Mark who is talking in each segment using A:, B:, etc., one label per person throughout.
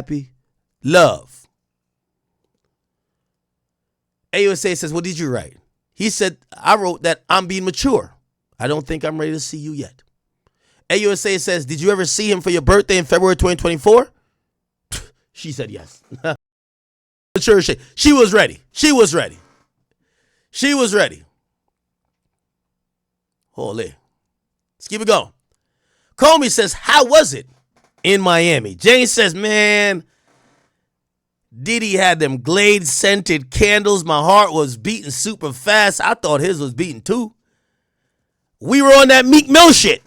A: happy, love. AUSA says, what did you write? He said, I wrote that I'm being mature. I don't think I'm ready to see you yet. AUSA says, did you ever see him for your birthday in February 2024? She said yes. Mature shit. She was ready. She was ready. She was ready. Holy. Let's keep it going. Comey says, how was it in Miami? Jane says, man, Diddy had them Glade scented candles. My heart was beating super fast. I thought his was beating too. We were on that Meek Mill shit.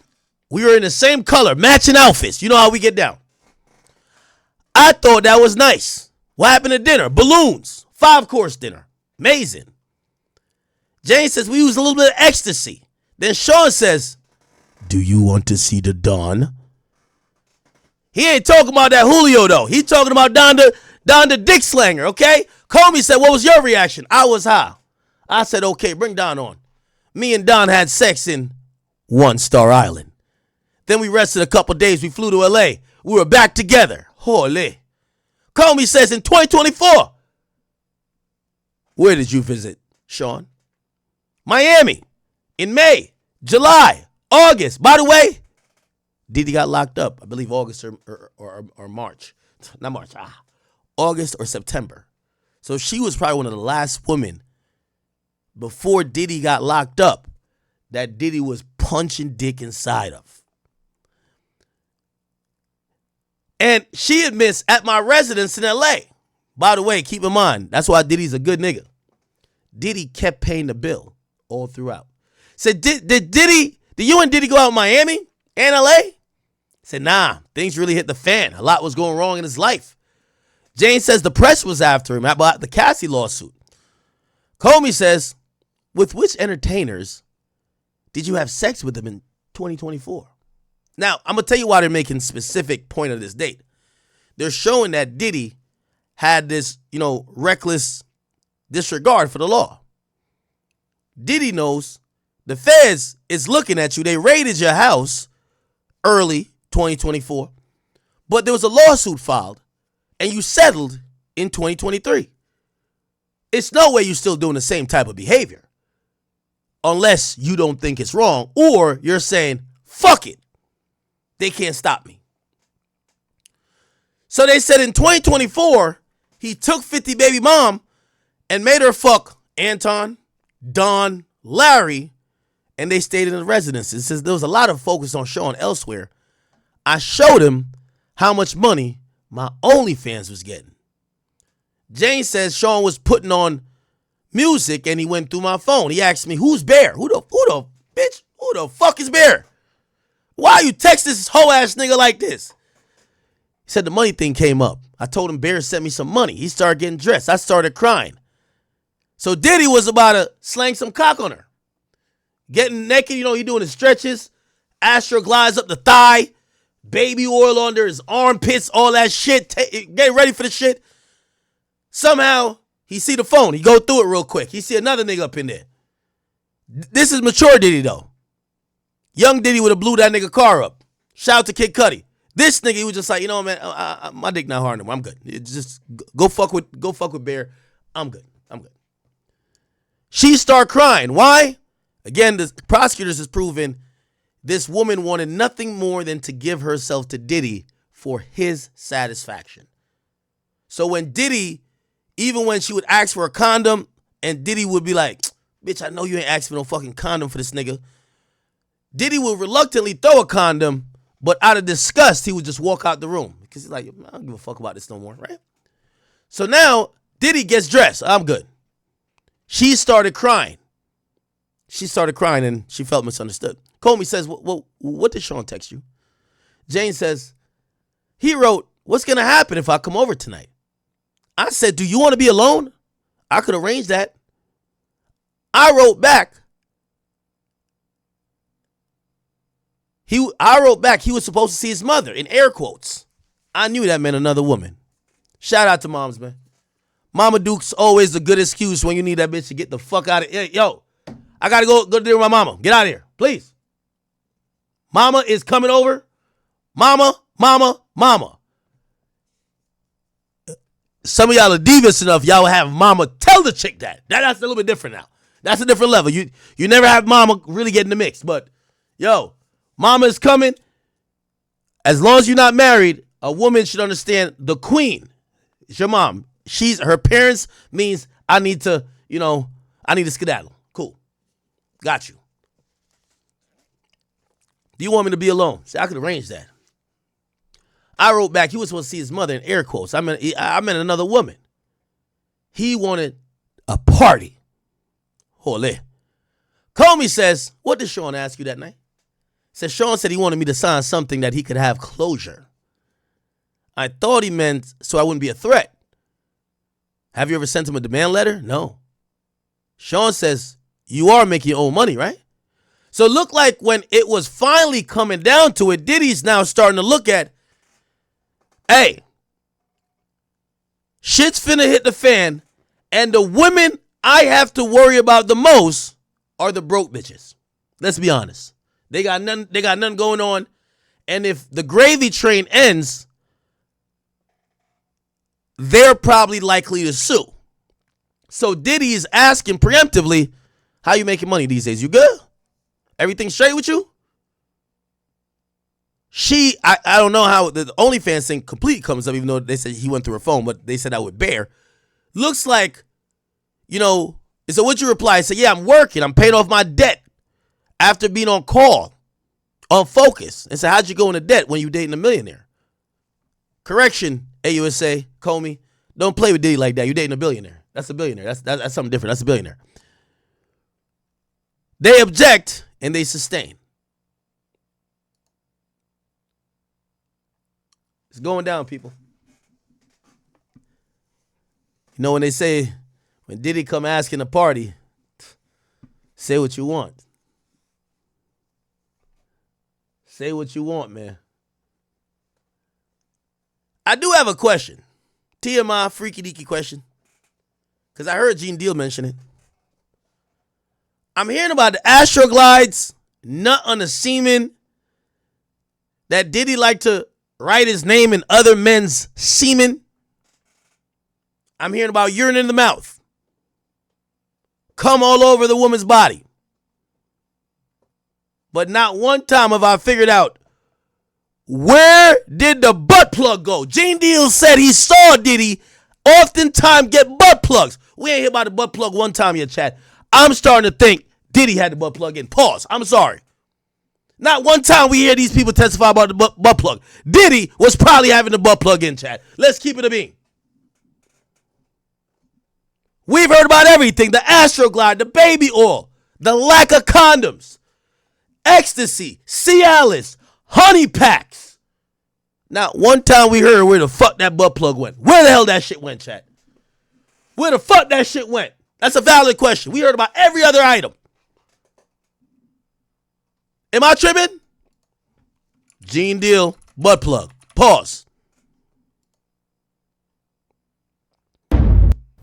A: We were in the same color, matching outfits. You know how we get down. I thought that was nice. What happened at dinner? Balloons. 5-course dinner. Amazing. Jane says, we used a little bit of ecstasy. Then Sean says, do you want to see the Don? He ain't talking about that Julio, though. He talking about Don the Dick Slanger, okay? Comey said, what was your reaction? I was high. I said, okay, bring Don on. Me and Don had sex in One Star Island. Then we rested a couple days. We flew to L.A. We were back together. Holy. Comey says, in 2024. Where did you visit, Sean? Miami. In May, July, August. By the way, Diddy got locked up. I believe August or March. Not March. August or September. So she was probably one of the last women before Diddy got locked up that Diddy was punching dick inside of. And she admits at my residence in L.A. By the way, keep in mind, that's why Diddy's a good nigga. Diddy kept paying the bill all throughout. Said, did you and Diddy go out in Miami and L.A.? Said, nah, things really hit the fan. A lot was going wrong in his life. Jane says the press was after him about the Cassie lawsuit. Comey says, with which entertainers did you have sex with them in 2024? Now, I'm going to tell you why they're making specific point of this date. They're showing that Diddy had this, reckless disregard for the law. Diddy knows the feds is looking at you. They raided your house early 2024, but there was a lawsuit filed and you settled in 2023. It's no way you're still doing the same type of behavior unless you don't think it's wrong or you're saying, fuck it. They can't stop me. So they said in 2024, he took 50 baby mom and made her fuck Anton, Don, Larry, and they stayed in the residence. It says there was a lot of focus on Sean elsewhere. I showed him how much money my OnlyFans was getting. Jane says Sean was putting on music and he went through my phone. He asked me, who's Bear? Who the fuck is Bear? Why you text this hoe ass nigga like this? He said the money thing came up. I told him Bear sent me some money. He started getting dressed. I started crying. So Diddy was about to slang some cock on her. Getting naked, he doing his stretches. Astro glides up the thigh. Baby oil under his armpits, all that shit. Get ready for the shit. Somehow, he see the phone. He go through it real quick. He see another nigga up in there. This is mature Diddy, though. Young Diddy would have blew that nigga car up. Shout out to Kid Cudi. This nigga, he was just like, man, my dick not hard anymore. I'm good. Just go fuck with Bear. I'm good. She start crying. Why? Again, the prosecutors has proven this woman wanted nothing more than to give herself to Diddy for his satisfaction. So when Diddy, even when she would ask for a condom, and Diddy would be like, bitch, I know you ain't asking for no fucking condom for this nigga. Diddy would reluctantly throw a condom, but out of disgust, he would just walk out the room. Because he's like, I don't give a fuck about this no more, right? So now, Diddy gets dressed. I'm good. She started crying. And she felt misunderstood. Comey says, well, what did Sean text you? Jane says, he wrote, what's going to happen if I come over tonight? I said, do you want to be alone? I could arrange that. I wrote back, he was supposed to see his mother, in air quotes. I knew that meant another woman. Shout out to moms, man. Mama Duke's always a good excuse when you need that bitch to get the fuck out of here. Yo, I got to go deal with my mama. Get out of here, please. Mama is coming over. Mama. some of y'all are devious enough, y'all will have mama tell the chick that. That's a little bit different now. That's a different level. You never have mama really get in the mix. But, yo, mama is coming. As long as you're not married, a woman should understand the queen. It's your mom. Her parents means I need to skedaddle. Cool. Got you. Do you want me to be alone? See, I could arrange that. I wrote back, he was supposed to see his mother in air quotes. I meant another woman. He wanted a party. Holy. Comey says, what did Sean ask you that night? Says Sean said he wanted me to sign something that he could have closure. I thought he meant so I wouldn't be a threat. Have you ever sent him a demand letter? No. Sean says, you are making your own money, right? So it looked like when it was finally coming down to it, Diddy's now starting to look at, hey, shit's finna hit the fan, and the women I have to worry about the most are the broke bitches. Let's be honest. They got nothing going on. And if the gravy train ends, they're probably likely to sue. So Diddy is asking preemptively, how you making money these days? You good? Everything straight with you? I don't know how the OnlyFans thing completely comes up, even though they said he went through her phone, but they said that would bear. Looks like, so what you reply? Say, yeah, I'm working. I'm paying off my debt after being on call, on focus. And say, how'd you go into debt when you dating a millionaire? Correction, AUSA, Comey. Don't play with Diddy like that. You're dating a billionaire. That's a billionaire. That's something different. That's a billionaire. They object and they sustain. It's going down, people. When they say, when Diddy come asking a party, say what you want. Say what you want, man. I do have a question. TMI, freaky deaky question. Because I heard Gene Deal mention it. I'm hearing about the Astroglides, nut on the semen, that Diddy like to write his name in other men's semen. I'm hearing about urine in the mouth. Come all over the woman's body. But not one time have I figured out, where did the butt plug go? Gene Deal said he saw Diddy oftentimes get butt plugs. We ain't hear about the butt plug one time yet, chat. I'm starting to think Diddy had the butt plug in. Pause. I'm sorry. Not one time we hear these people testify about the butt plug. Diddy was probably having the butt plug in, chat. Let's keep it a bean. We've heard about everything. The Astroglide, the baby oil, the lack of condoms, ecstasy, Cialis, honey packs. Not one time we heard where the fuck that butt plug went. Where the hell that shit went, chat? Where the fuck that shit went? That's a valid question. We heard about every other item. Am I tripping? Gene Deal, butt plug. Pause.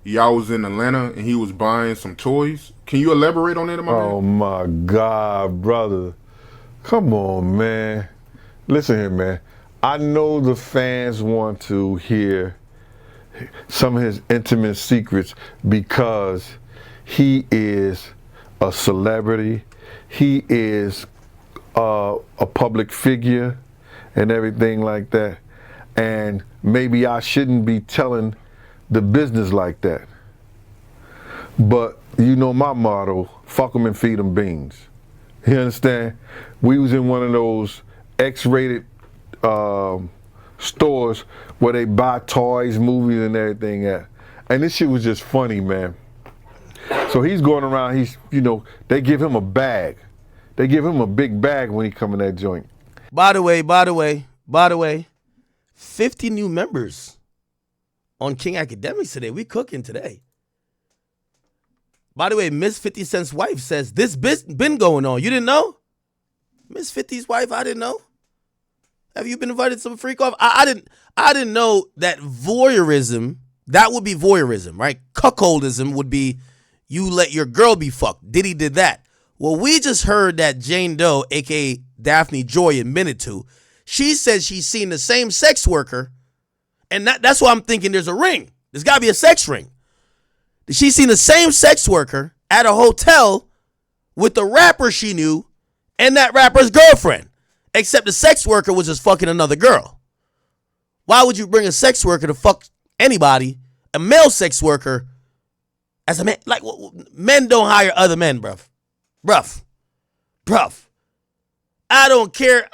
B: Y'all was in Atlanta and he was buying some toys. Can you elaborate on that,
C: Oh my God, brother. Come on, man. Listen here, man. I know the fans want to hear some of his intimate secrets because he is a celebrity. He is a public figure and everything like that. And maybe I shouldn't be telling the business like that. But you know my motto, fuck them and feed them beans. You understand? We was in one of those X-rated stores where they buy toys, movies, and everything at. And this shit was just funny, man. So he's going around, they give him a bag. They give him a big bag when he come in that joint.
A: By the way, 50 new members on King Akademiks today. We cooking today. By the way, Miss 50 Cent's wife says this been going on. You didn't know? Miss 50's wife, I didn't know. Have you been invited to some freak off? I didn't know that voyeurism, that would be voyeurism, right? Cuckoldism would be you let your girl be fucked. Diddy did that. Well, we just heard that Jane Doe, a.k.a. Daphne Joy, admitted to. She says she's seen the same sex worker, and that's why I'm thinking there's a ring. There's got to be a sex ring. She seen the same sex worker at a hotel with the rapper she knew and that rapper's girlfriend, except the sex worker was just fucking another girl. Why would you bring a sex worker to fuck anybody, a male sex worker, as a man? Like, men don't hire other men, bruv. I don't care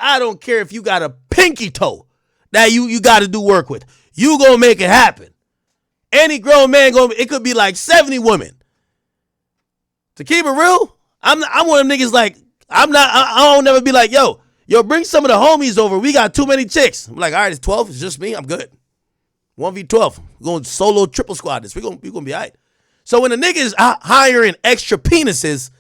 A: if you got a pinky toe that you got to do work with. You gonna make it happen. Any grown man it could be like 70 women. To keep it real, I'm one of them niggas like, I don't never be like, yo, bring some of the homies over. We got too many chicks. I'm like, all right, it's 12. It's just me. I'm good. 1v12. We're going solo triple squad this. We're going to be all right. So when a nigga is hiring extra penises,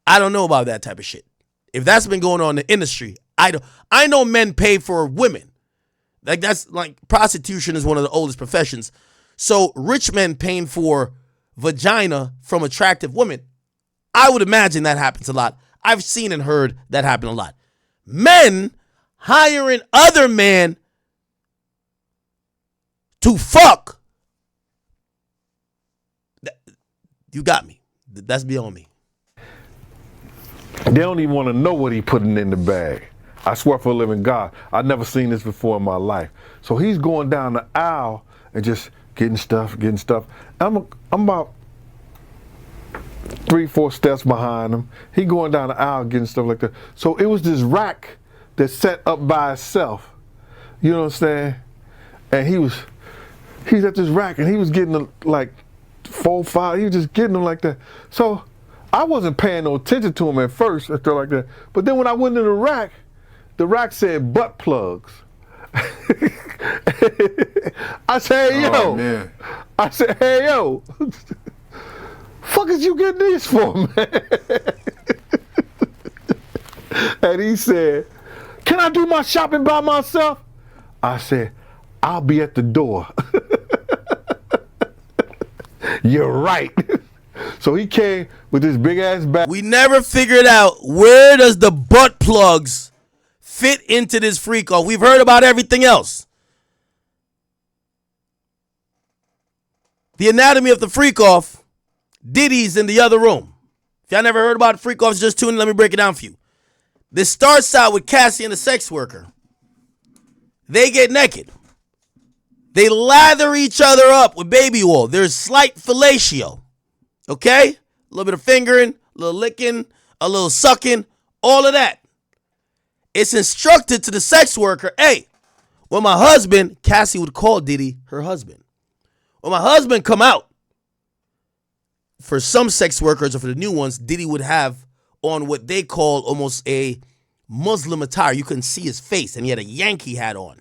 A: I don't know about that type of shit. If that's been going on in the industry, I know men pay for women. Like, that's like, prostitution is one of the oldest professions. So rich men paying for vagina from attractive women, I would imagine that happens a lot. I've seen and heard that happen a lot. Men hiring other men to fuck, you got me. That's beyond me.
C: They don't even want to know what he putting in the bag. I swear for a living God, I've never seen this before in my life. So he's going down the aisle and just getting stuff. I'm about 3-4 steps behind him. He going down the aisle getting stuff like that. So it was this rack that's set up by itself. You know what I'm saying? And he's at this rack and he was getting like 4, 5. He was just getting them like that. So I wasn't paying no attention to him at first, or like that. But then when I went into the rack said butt plugs. I said, hey, yo.
B: Man.
C: I said, hey, yo. Fuck is you getting these for, man? And he said, can I do my shopping by myself? I said, I'll be at the door. You're right. So he came with this big ass bag.
A: We never figured out, where does the butt plugs fit into this freak off? We've heard about everything else. The anatomy of the freak off, Diddy's in the other room. If y'all never heard about freak offs, just tune in. Let me break it down for you. This starts out with Cassie and the sex worker. They get naked. They lather each other up with baby oil. There's slight fellatio. Okay? A little bit of fingering, a little licking, a little sucking, all of that. It's instructed to the sex worker, hey, when my husband, Cassie would call Diddy her husband. When my husband come out, for some sex workers or for the new ones, Diddy would have on what they call almost a Muslim attire. You couldn't see his face, and he had a Yankee hat on.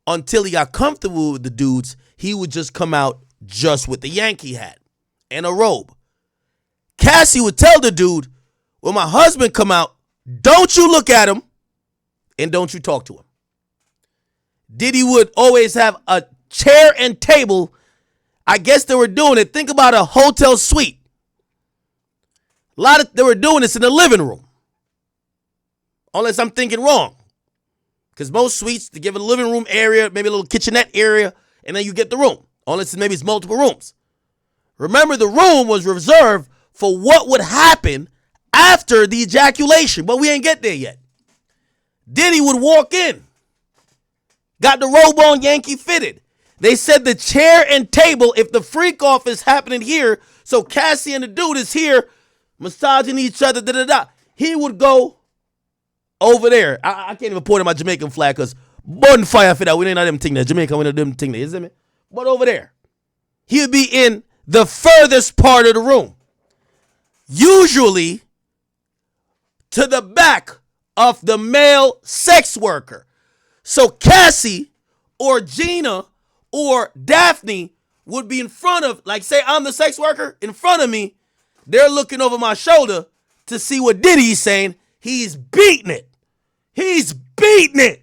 A: Until he got comfortable with the dudes, he would just come out just with the Yankee hat and a robe. Cassie would tell the dude, when my husband come out, don't you look at him and don't you talk to him. Diddy would always have a chair and table. I guess they were doing it. Think about a hotel suite. They were doing this in the living room. Unless I'm thinking wrong. Because most suites, they give a living room area, maybe a little kitchenette area, and then you get the room. Unless maybe it's multiple rooms. Remember, the room was reserved for what would happen after the ejaculation, but we ain't get there yet. Diddy would walk in. Got the robe on, Yankee fitted. They said the chair and table, if the freak off is happening here, so Cassie and the dude is here massaging each other, he would go over there. I can't even point at my Jamaican flag because bonfire for that. We ain't not them thing there. Jamaica, we ain't them thing there, isn't it? But over there. He would be in the furthest part of the room. Usually to the back of the male sex worker. So Cassie or Gina or Daphne would be in front of, like, say I'm the sex worker, in front of me. They're looking over my shoulder to see what Diddy's saying. He's beating it. He's beating it.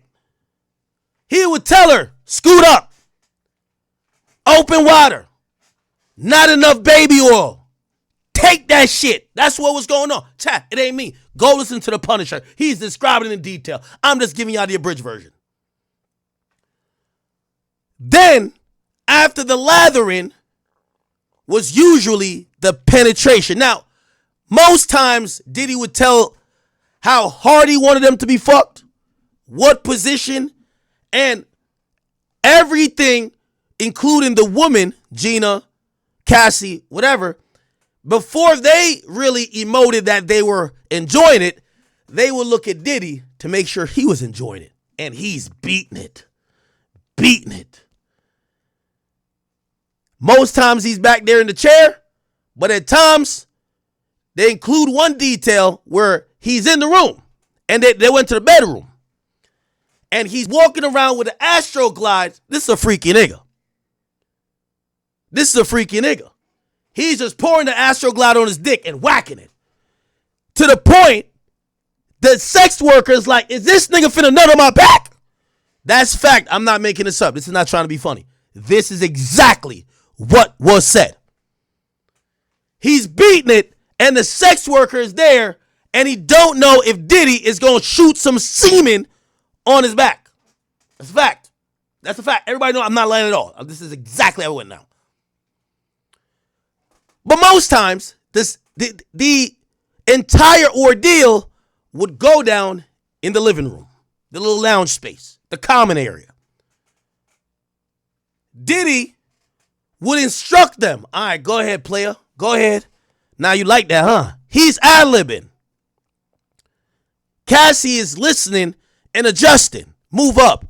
A: He would tell her, scoot up. Open water. Not enough baby oil. Take that shit. That's what was going on. Chat, it ain't me. Go listen to The Punisher. He's describing it in detail. I'm just giving y'all the abridged version. Then, after the lathering, was usually the penetration. Now, most times, Diddy would tell how hard he wanted them to be fucked, what position, and everything, including the woman, Gina, Cassie, whatever. Before they really emoted that they were enjoying it, they would look at Diddy to make sure he was enjoying it. And he's beating it. Beating it. Most times he's back there in the chair, but at times they include one detail where he's in the room and they went to the bedroom and he's walking around with an Astroglide. This is a freaky nigga. This is a freaky nigga. He's just pouring the Astroglide on his dick and whacking it to the point the sex worker is like, is this nigga finna nut on my back? That's fact. I'm not making this up. This is not trying to be funny. This is exactly what was said. He's beating it, and the sex worker is there, and he don't know if Diddy is going to shoot some semen on his back. That's a fact. That's a fact. Everybody know I'm not lying at all. This is exactly how it went now. But most times, the entire ordeal would go down in the living room, the little lounge space, the common area. Diddy would instruct them. All right, go ahead, player. Go ahead. Now you like that, huh? He's ad-libbing. Cassie is listening and adjusting. Move up.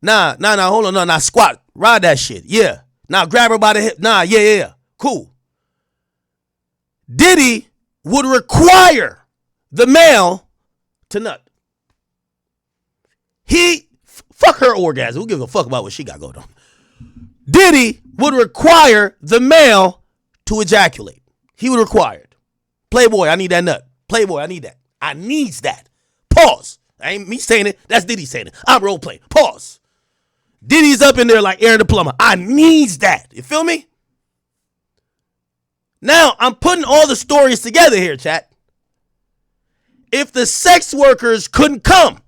A: Nah, hold on. Nah, squat. Ride that shit. Yeah. Now grab her by the hip. Nah, yeah. Cool. Diddy would require the male to nut. Fuck her orgasm. Who gives a fuck about what she got going on? Diddy would require the male to ejaculate. He would require it. Playboy, I need that nut. Playboy, I need that. I needs that. Pause. I ain't me saying it. That's Diddy saying it. I'm role playing. Pause. Diddy's up in there like Aaron the plumber. I needs that. You feel me? Now, I'm putting all the stories together here, chat. If the sex workers couldn't come,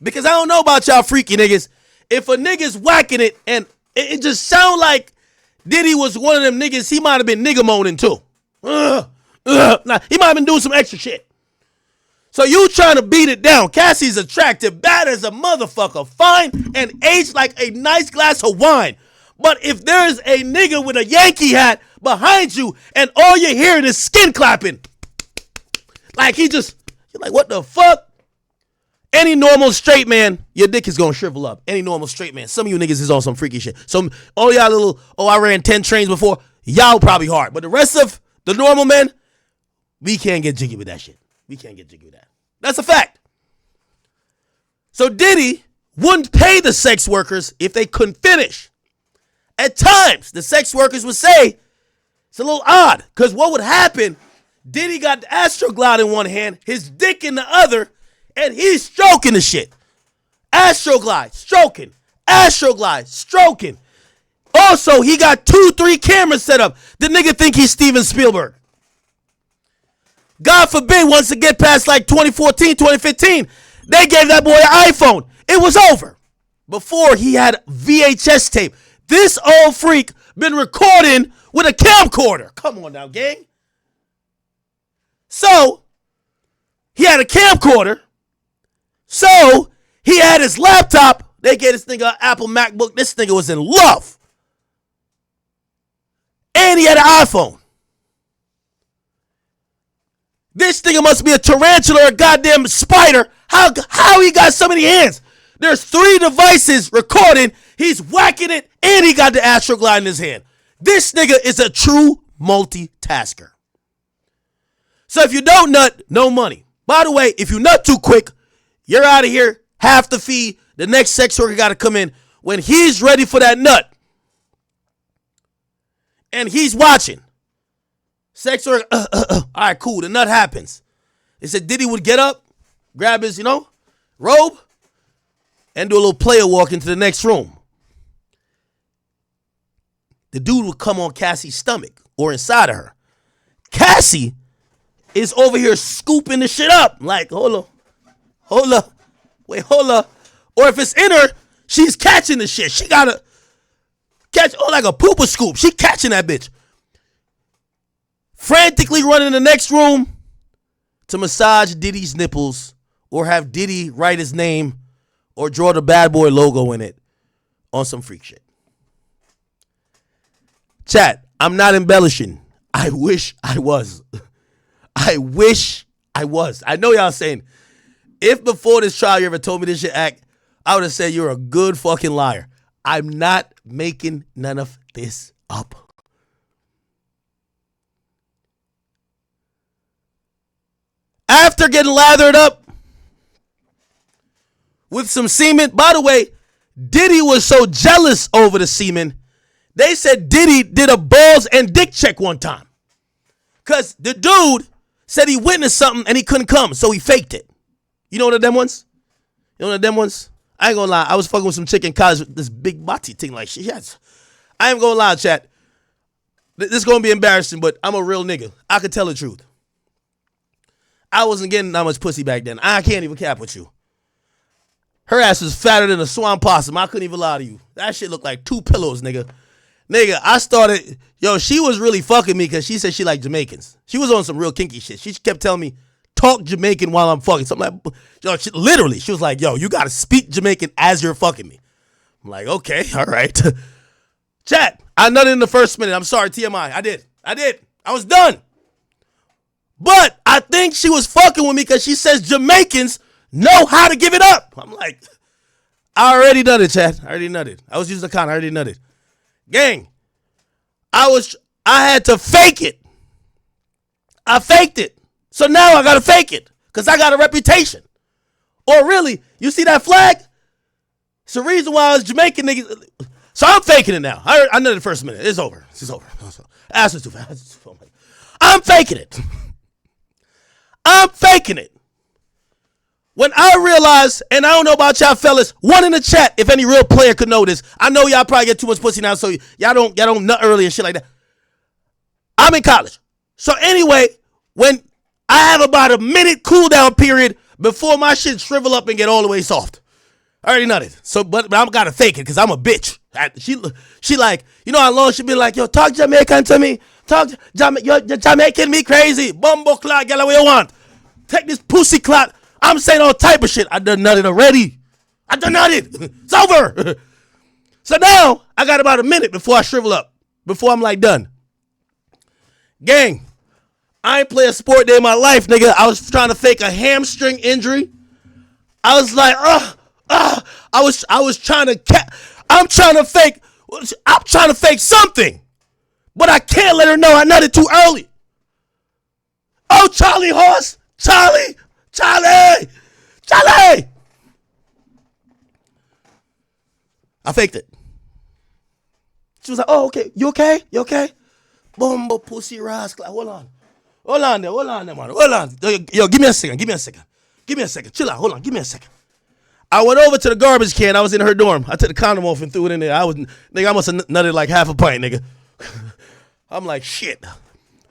A: because I don't know about y'all freaky niggas, if a nigga's whacking it and it just sound like Diddy was one of them niggas, he might have been nigga moaning too. Nah, he might have been doing some extra shit. So you trying to beat it down. Cassie's attractive, bad as a motherfucker, fine, and aged like a nice glass of wine. But if there's a nigga with a Yankee hat behind you and all you're hearing is skin clapping, like you're like, what the fuck? Any normal straight man, your dick is gonna shrivel up. Any normal straight man. Some of you niggas is on some freaky shit. Some, all y'all little, I ran 10 trains before. Y'all probably hard. But the rest of the normal men, we can't get jiggy with that shit. We can't get jiggy with that. That's a fact. So Diddy wouldn't pay the sex workers if they couldn't finish. At times, the sex workers would say, it's a little odd, because what would happen, Diddy got the Astroglide in one hand, his dick in the other, and he's stroking the shit. Astroglide, stroking. Astroglide, stroking. Also, he got 2-3 cameras set up. The nigga think he's Steven Spielberg. God forbid, once it get past like 2014, 2015, they gave that boy an iPhone. It was over. Before, he had VHS tape. This old freak been recording with a camcorder. Come on now, gang. So, he had a camcorder. So, he had his laptop. They gave this nigga an Apple MacBook. This nigga was in love. And he had an iPhone. This nigga must be a tarantula or a goddamn spider. How he got so many hands? There's 3 devices recording. He's whacking it, and he got the Astroglide in his hand. This nigga is a true multitasker. So if you don't nut, no money. By the way, if you nut too quick, you're out of here. Half the fee. The next sex worker got to come in when he's ready for that nut. And he's watching. Sex worker, all right, cool. The nut happens. They said Diddy would get up, grab his, robe, and do a little player walk into the next room. The dude would come on Cassie's stomach or inside of her. Cassie is over here scooping the shit up. Like, hold up. Or if it's in her, she's catching the shit. She gotta, like a pooper scoop. She catching that bitch. Frantically running in the next room to massage Diddy's nipples or have Diddy write his name or draw the bad boy logo in it on some freak shit. Chat, I'm not embellishing. I wish I was. I wish I was. I know y'all saying, if before this trial you ever told me this shit, Act, I would have said you're a good fucking liar. I'm not making none of this up. After getting lathered up with some semen, by the way, Diddy was so jealous over the semen, they said Diddy did a balls and dick check one time. Because the dude said he witnessed something and he couldn't come, so he faked it. You know one of them ones? You know one of them ones? I ain't gonna lie. I was fucking with some chick in college with this big body thing like shit. Yes. I ain't gonna lie, chat. This is gonna be embarrassing, but I'm a real nigga. I could tell the truth. I wasn't getting that much pussy back then. I can't even cap with you. Her ass was fatter than a swamp possum. I couldn't even lie to you. That shit looked like 2 pillows, nigga. Nigga, I started, she was really fucking me because she said she liked Jamaicans. She was on some real kinky shit. She kept telling me, talk Jamaican while I'm fucking. Something like, she was like, you gotta speak Jamaican as you're fucking me. I'm like, okay, all right. Chat, I nutted in the first minute. I'm sorry, TMI. I did. I was done. But I think she was fucking with me because she says Jamaicans know how to give it up. I'm like, I already nutted, chat. I already nutted. I was using the con. I already nutted. Gang, I had to fake it. I faked it. So now I gotta fake it. Because I got a reputation. Or really, you see that flag? It's the reason why I was Jamaican niggas. So I'm faking it now. I nutted the first minute. It's over. Ass was too fast. I'm faking it. I'm faking it. When I realized, and I don't know about y'all fellas, one in the chat, if any real player could know this. I know y'all probably get too much pussy now, so y'all don't nut early and shit like that. I'm in college. So anyway, when I have about a minute cool down period before my shit shrivel up and get all the way soft. I already nutted. So, but I'm gotta fake it because I'm a bitch. She like, you know how long she been like, yo, talk Jamaican to me. You're Jamaican me crazy. Bumbo clot, get what you want. Take this pussy clot. I'm saying all type of shit. I done nutted already. It's over. So now I got about a minute before I shrivel up. Before I'm like done. Gang, I ain't play a sport day in my life, nigga. I was trying to fake a hamstring injury. I was like, I was trying to I'm trying to fake something. But I can't let her know I nutted too early. Oh, Charlie horse. Charlie. I faked it. She was like, oh, okay. You okay? Bumbo pussy rascal. Hold on there, man. Hold on. Yo, give me a second. Chill out. Hold on. Give me a second. I went over to the garbage can. I was in her dorm. I took the condom off and threw it in there. I must have nutted like half a pint, nigga. I'm like, shit.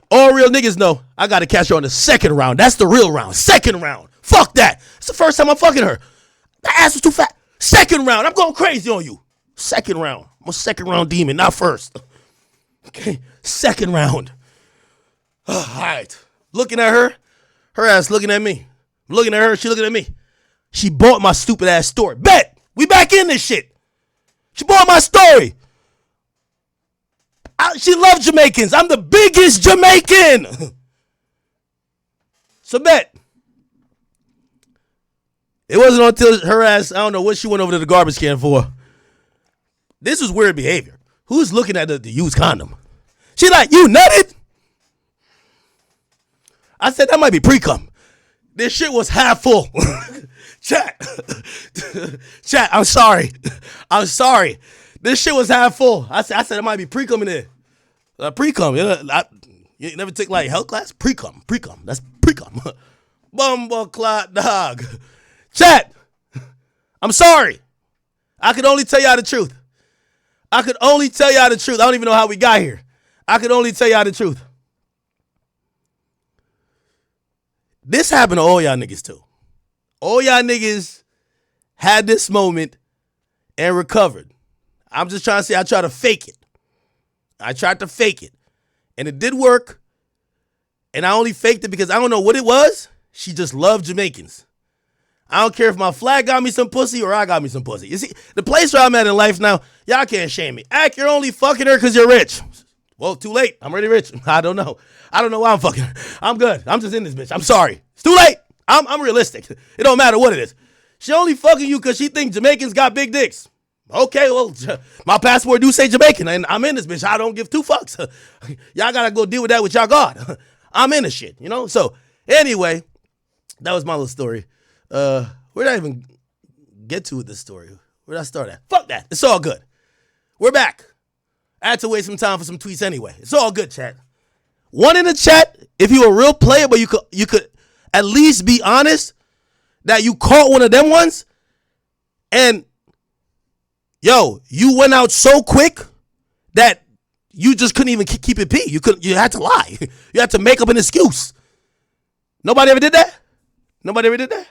A: All real niggas know I got to catch her on the second round. That's the real round. Second round. Fuck that. It's the first time I'm fucking her. That ass was too fat. Second round. I'm going crazy on you. Second round. I'm a second round demon, not first. Okay. Second round. All right. Looking at her. Her ass looking at me. I'm looking at her. She looking at me. She bought my stupid ass story. Bet. We back in this shit. She bought my story. She loves Jamaicans. I'm the biggest Jamaican. So bet. It wasn't until her ass, I don't know what she went over to the garbage can for. This was weird behavior. Who's looking at the used condom? She like, you nutted? I said, that might be pre-cum. This shit was half full. Chat, I'm sorry. This shit was half full. I said it might be pre-cum in there. Pre-cum. You never take like health class? Pre-cum. That's pre-cum. Bumbo clot dog. Chat, I'm sorry. I could only tell y'all the truth. I don't even know how we got here. I could only tell y'all the truth. This happened to all y'all niggas too. All y'all niggas had this moment and recovered. I'm just trying to say I tried to fake it. I tried to fake it. And it did work. And I only faked it because I don't know what it was. She just loved Jamaicans. I don't care if my flag got me some pussy or I got me some pussy. You see, the place where I'm at in life now, y'all can't shame me. Act you're only fucking her because you're rich. Well, too late. I'm already rich. I don't know. I don't know why I'm fucking her. I'm good. I'm just in this bitch. I'm sorry. It's too late. I'm realistic. It don't matter what it is. She only fucking you because she thinks Jamaicans got big dicks. Okay, well, my passport do say Jamaican, and I'm in this bitch. I don't give two fucks. Y'all gotta go deal with that with y'all God. I'm in the shit, you know? So, anyway, that was my little story. Where did I even get to with this story? Where did I start at? Fuck that. It's all good. We're back. I had to wait some time for some tweets anyway. It's all good, chat. One in the chat, if you a real player, but you could at least be honest that you caught one of them ones, and yo, you went out so quick that you just couldn't even keep it P. You had to lie. You had to make up an excuse. Nobody ever did that? Nobody ever did that?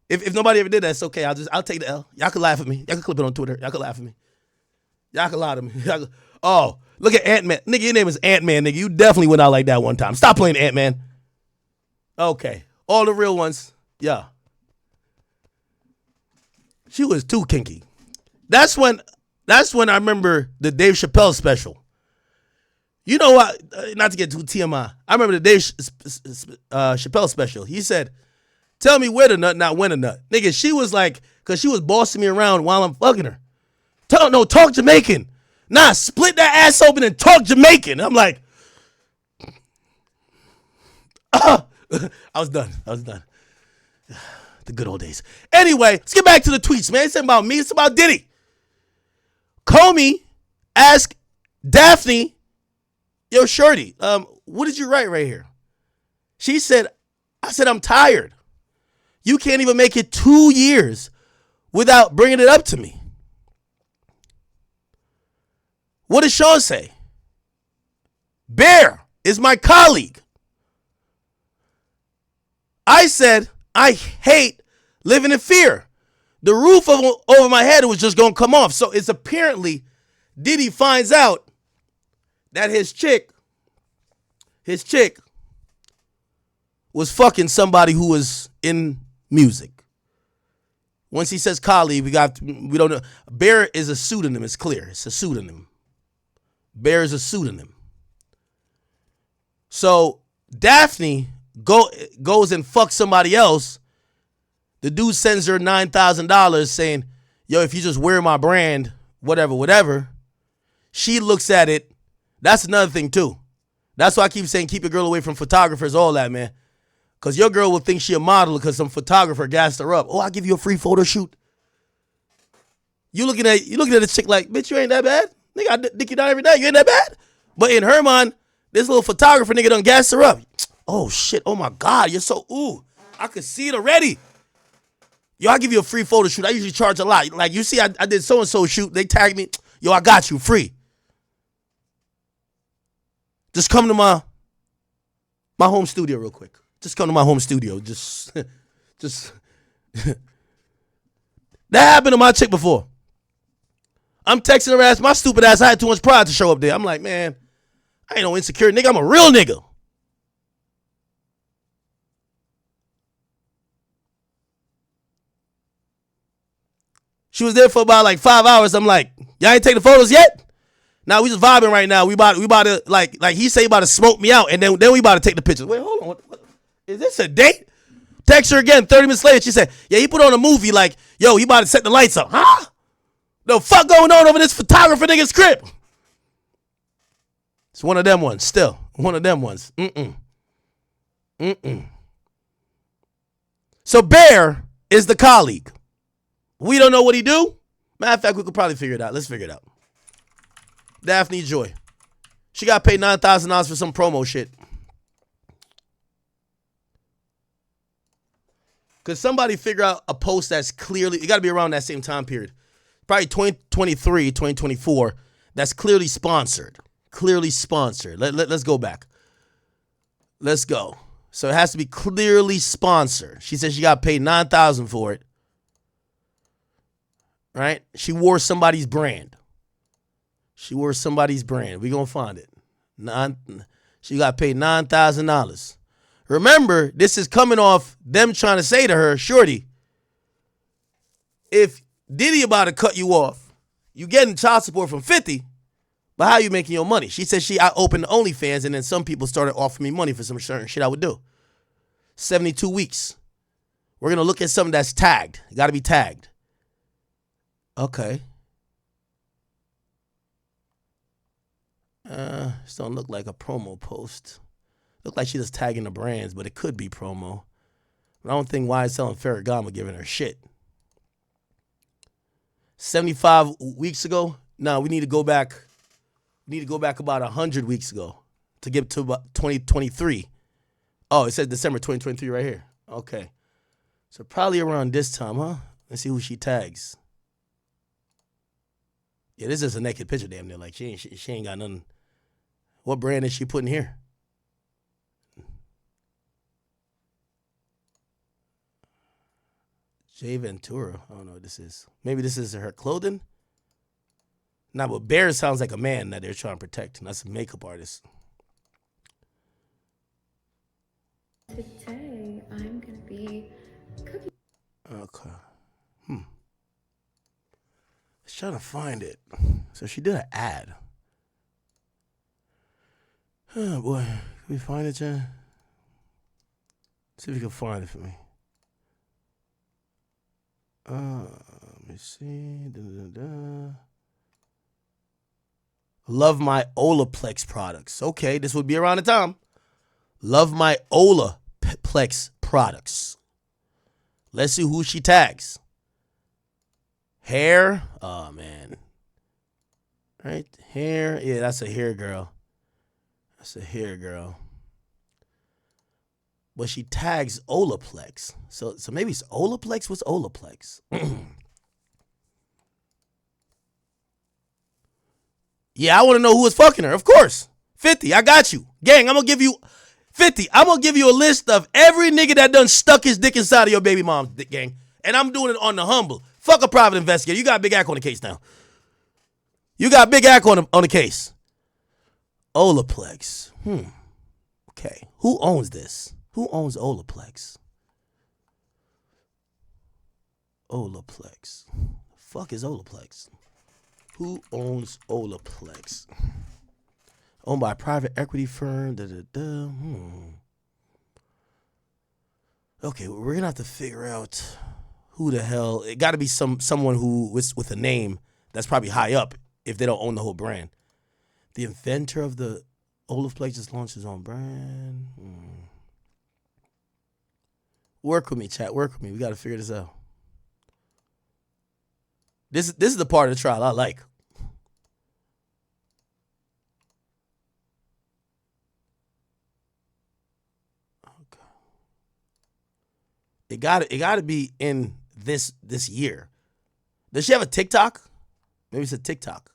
A: If nobody ever did that, it's okay. I'll take the L. Y'all can laugh at me. Y'all can clip it on Twitter. Y'all can laugh at me. Y'all can lie to me. Oh, look at Ant-Man. Nigga, your name is Ant-Man, nigga. You definitely went out like that one time. Stop playing Ant-Man. Okay. All the real ones. Yeah. She was too kinky. That's when I remember the Dave Chappelle special. You know what? Not to get too TMI. I remember the Dave Chappelle special. He said, tell me where the nut, not when the nut. Nigga, she was like, because she was bossing me around while I'm fucking her. Talk Jamaican. Nah, split that ass open and talk Jamaican. I'm like, I was done. The good old days. Anyway, let's get back to the tweets, man. It's not about me. It's about Diddy. Comey asked Daphne, yo, shorty, what did you write right here? She said, I'm tired. You can't even make it 2 years without bringing it up to me. What did Sean say? Bear is my colleague. I said, I hate living in fear. The roof over my head was just going to come off. So it's apparently Diddy finds out that his chick was fucking somebody who was in music. Once he says colleague, we don't know. Bear is a pseudonym. It's clear. It's a pseudonym. Bear is a pseudonym. So Daphne goes and fucks somebody else. The dude sends her $9,000 saying, yo, if you just wear my brand, whatever. She looks at it. That's another thing too. That's why I keep saying keep your girl away from photographers, all that, man. Because your girl will think she a model because some photographer gassed her up. Oh, I'll give you a free photo shoot. You looking at a chick like, bitch, you ain't that bad. Nigga, I dick you down every day. You ain't that bad. But in her mind, this little photographer nigga done gassed her up. Oh, shit. Oh, my God. You're so, ooh. I could see it already. Yo, I'll give you a free photo shoot. I usually charge a lot. Like, you see, I did so-and-so shoot. They tagged me. Yo, I got you free. Just come to my home studio real quick. Just come to my home studio. Just that happened to my chick before. I'm texting her ass, my stupid ass, I had too much pride to show up there. I'm like, man, I ain't no insecure nigga. I'm a real nigga. She was there for about like 5 hours. I'm like, y'all ain't taking photos yet? Nah, we just vibing right now. We about to like he say he about to smoke me out, and then we about to take the pictures. Wait, hold on. What? Is this a date? Text her again 30 minutes later. She said, yeah, he put on a movie like, yo, he about to set the lights up. Huh? The fuck going on over this photographer nigga's crib? It's one of them ones, still. One of them ones. So Bear is the colleague. We don't know what he do. Matter of fact, we could probably figure it out. Let's figure it out. Daphne Joy. She got paid $9,000 for some promo shit. Could somebody figure out a post that's clearly, it got to be around that same time period. Probably 2023, 2024. That's clearly sponsored. Clearly sponsored. Let's go back. Let's go. So it has to be clearly sponsored. She said she got paid $9,000 for it. right? She wore somebody's brand. She wore somebody's brand. We gonna find it. She got paid $9,000. Remember, this is coming off them trying to say to her, shorty, if Diddy about to cut you off, you getting child support from 50, but how you making your money? She said I opened OnlyFans and then some people started offering me money for some certain shit I would do. 72 weeks. We're going to look at something that's tagged. Got to be tagged. Okay. This don't look like a promo post. Look like she just tagging the brands, but it could be promo. But I don't think YSL and Ferragamo giving her shit. 75 weeks ago? No, we need to go back. We need to go back about 100 weeks ago to get to about 2023. Oh, it says December 2023 right here. Okay. So probably around this time, huh? Let's see who she tags. Yeah, this is a naked picture, damn near. Like, she ain't got nothing. What brand is she putting here? J Ventura. I don't know what this is. Maybe this is her clothing? Nah, but Bear sounds like a man that they're trying to protect. And that's a makeup artist.
D: Today, I'm going to be cooking.
A: Okay. Let's try to find it. So she did an ad. Oh, boy. Can we find it, Jen? See if you can find it for me. Let me see. Love my Olaplex products. Okay, this would be around the time. Love my Olaplex products. Let's see who she tags. Hair. Oh, man. Right? Hair. Yeah, that's a hair girl. That's a hair girl. But she tags Olaplex. So maybe it's Olaplex? What's Olaplex? Yeah, I want to know who is fucking her. Of course. 50, I got you. Gang, I'm going to give you 50. I'm going to give you a list of every nigga that done stuck his dick inside of your baby mom's dick, gang. And I'm doing it on the humble. Fuck a private investigator. You got Big Ack on the case now. You got Big Ack on the case. Olaplex. Okay. Who owns this? Who owns Olaplex? Olaplex. Fuck is Olaplex? Who owns Olaplex? Owned by a private equity firm. Okay, we're gonna have to figure out who the hell. It got to be someone who with a name that's probably high up if they don't own the whole brand. The inventor of the Olaplex just launched his own brand. Work with me, chat. Work with me. We got to figure this out. This is the part of the trial I like. Okay. It got to be in this year. Does she have a TikTok? Maybe it's a TikTok.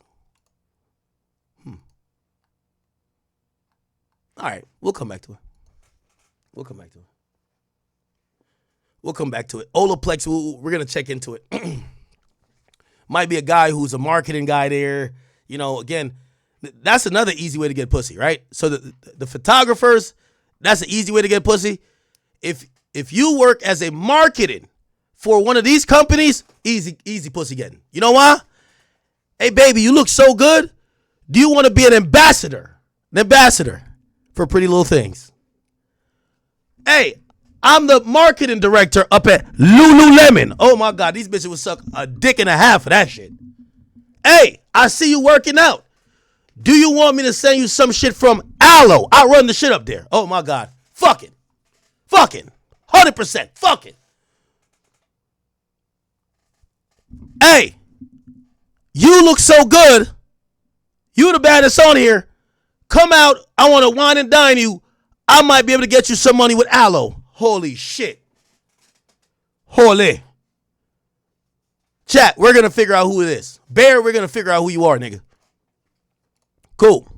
A: All right, we'll come back to it. We'll come back to it. Olaplex, we're going to check into it. Might be a guy who's a marketing guy there. You know, again, that's another easy way to get pussy, right? So the photographers, that's an easy way to get pussy. If you work as a marketing for one of these companies, easy pussy getting. You know why? Hey, baby, you look so good. Do you want to be an ambassador? An ambassador for Pretty Little Things. Hey, I'm the marketing director up at Lululemon. Oh, my God. These bitches would suck a dick and a half for that shit. Hey, I see you working out. Do you want me to send you some shit from Aloe? I run the shit up there. Oh, my God. Fucking. 100%. Fucking. Hey, you look so good. You the baddest on here. Come out. I want to wine and dine you. I might be able to get you some money with Aloe. Holy shit. Holy. Chat, we're going to figure out who it is. Bear, we're going to figure out who you are, nigga. Cool.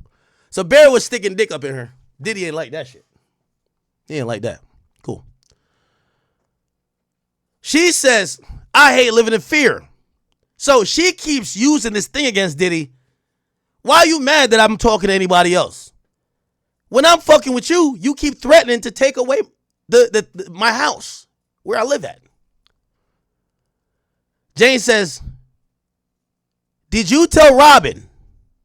A: So Bear was sticking dick up in her. Diddy ain't like that shit. He ain't like that. Cool. She says, I hate living in fear. So she keeps using this thing against Diddy. Why are you mad that I'm talking to anybody else? When I'm fucking with you, you keep threatening to take away my house where I live at. Jane says, did you tell Robin,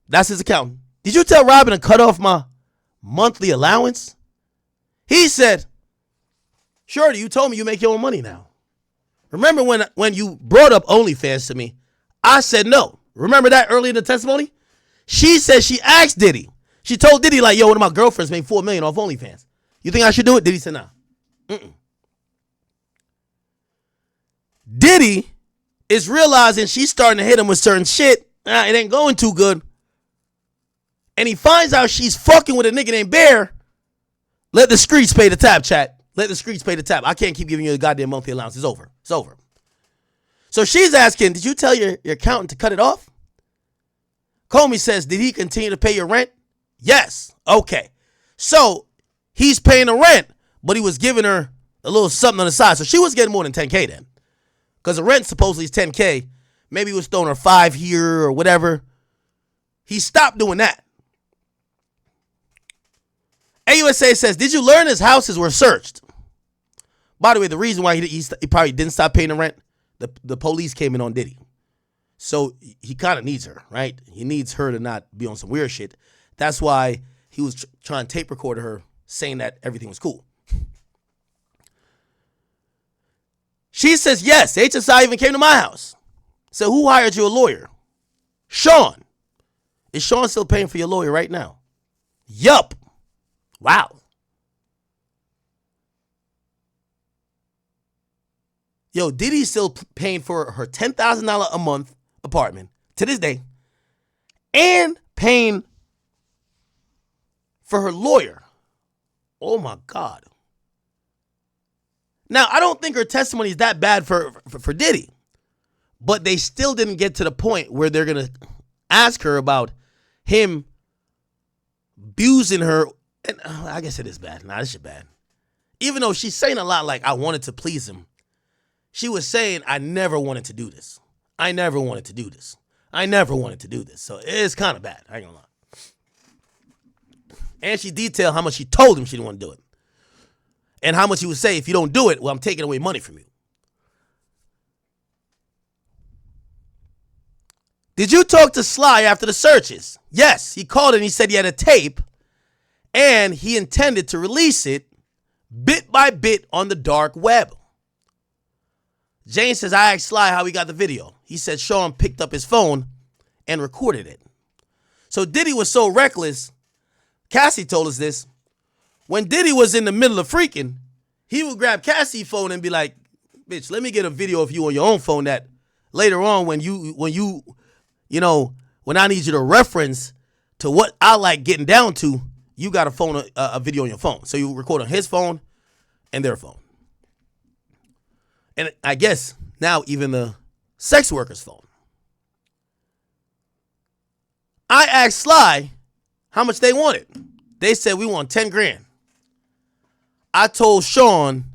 A: that's his accountant, did you tell Robin to cut off my monthly allowance? He said, Shorty, you told me you make your own money now. Remember when you brought up OnlyFans to me, I said no. Remember that early in the testimony? She said she asked Diddy. She told Diddy, like, yo, one of my girlfriends made $4 million off OnlyFans. You think I should do it? Diddy said nah. Diddy is realizing she's starting to hit him with certain shit. It ain't going too good. And he finds out she's fucking with a nigga named Bear. Let the streets pay the tab, chat. Let the streets pay the tab. I can't keep giving you a goddamn monthly allowance. It's over. It's over. So she's asking, did you tell your accountant to cut it off? Comey says, did he continue to pay your rent? Yes. Okay. So he's paying the rent, but he was giving her a little something on the side. So she was getting more than 10K then. Because the rent supposedly is 10K. Maybe he was throwing her 5 here or whatever. He stopped doing that. AUSA says, did you learn his houses were searched? By the way, the reason why he probably didn't stop paying the rent, the police came in on Diddy. So he kind of needs her, right? He needs her to not be on some weird shit. That's why he was trying to tape record her saying that everything was cool. She says, yes, HSI even came to my house. So who hired you a lawyer? Sean. Is Sean still paying for your lawyer right now? Yup. Wow. Yo, Diddy's still paying for her $10,000 a month apartment to this day and paying for her lawyer. Oh my God. Now, I don't think her testimony is that bad for Diddy, but they still didn't get to the point where they're going to ask her about him abusing her. And I guess it is bad. Nah, this shit bad. Even though she's saying a lot like, I wanted to please him. She was saying, I never wanted to do this. I never wanted to do this. I never wanted to do this. So it's kind of bad. I ain't gonna lie. And she detailed how much she told him she didn't want to do it. And how much he would say, if you don't do it, well, I'm taking away money from you. Did you talk to Sly after the searches? Yes. He called and he said he had a tape and he intended to release it bit by bit on the dark web. Jane says, I asked Sly how he got the video. He said Sean picked up his phone and recorded it. So Diddy was so reckless. Cassie told us this. When Diddy was in the middle of freaking, he would grab Cassie's phone and be like, bitch, let me get a video of you on your own phone that later on when I need you to reference to what I like getting down to, you got a video on your phone. So you record on his phone and their phone. And I guess now even the sex worker's phone. I asked Sly how much they wanted. They said we want 10 grand. I told Sean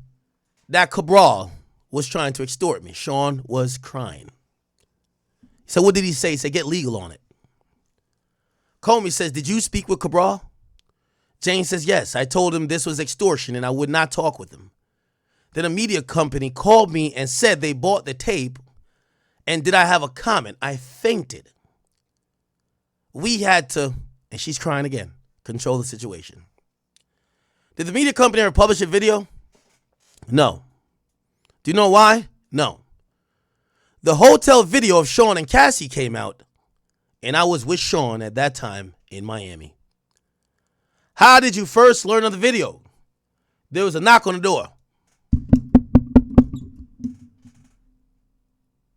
A: that Cabral was trying to extort me. Sean was crying. So what did he say? He said, get legal on it. Comey says, did you speak with Cabral? Jane says, yes. I told him this was extortion and I would not talk with him. Then a media company called me and said they bought the tape. And did I have a comment? I fainted. We had to, and she's crying again, control the situation. Did the media company ever publish a video? No. Do you know why? No. The hotel video of Sean and Cassie came out, and I was with Sean at that time in Miami. How did you first learn of the video? There was a knock on the door.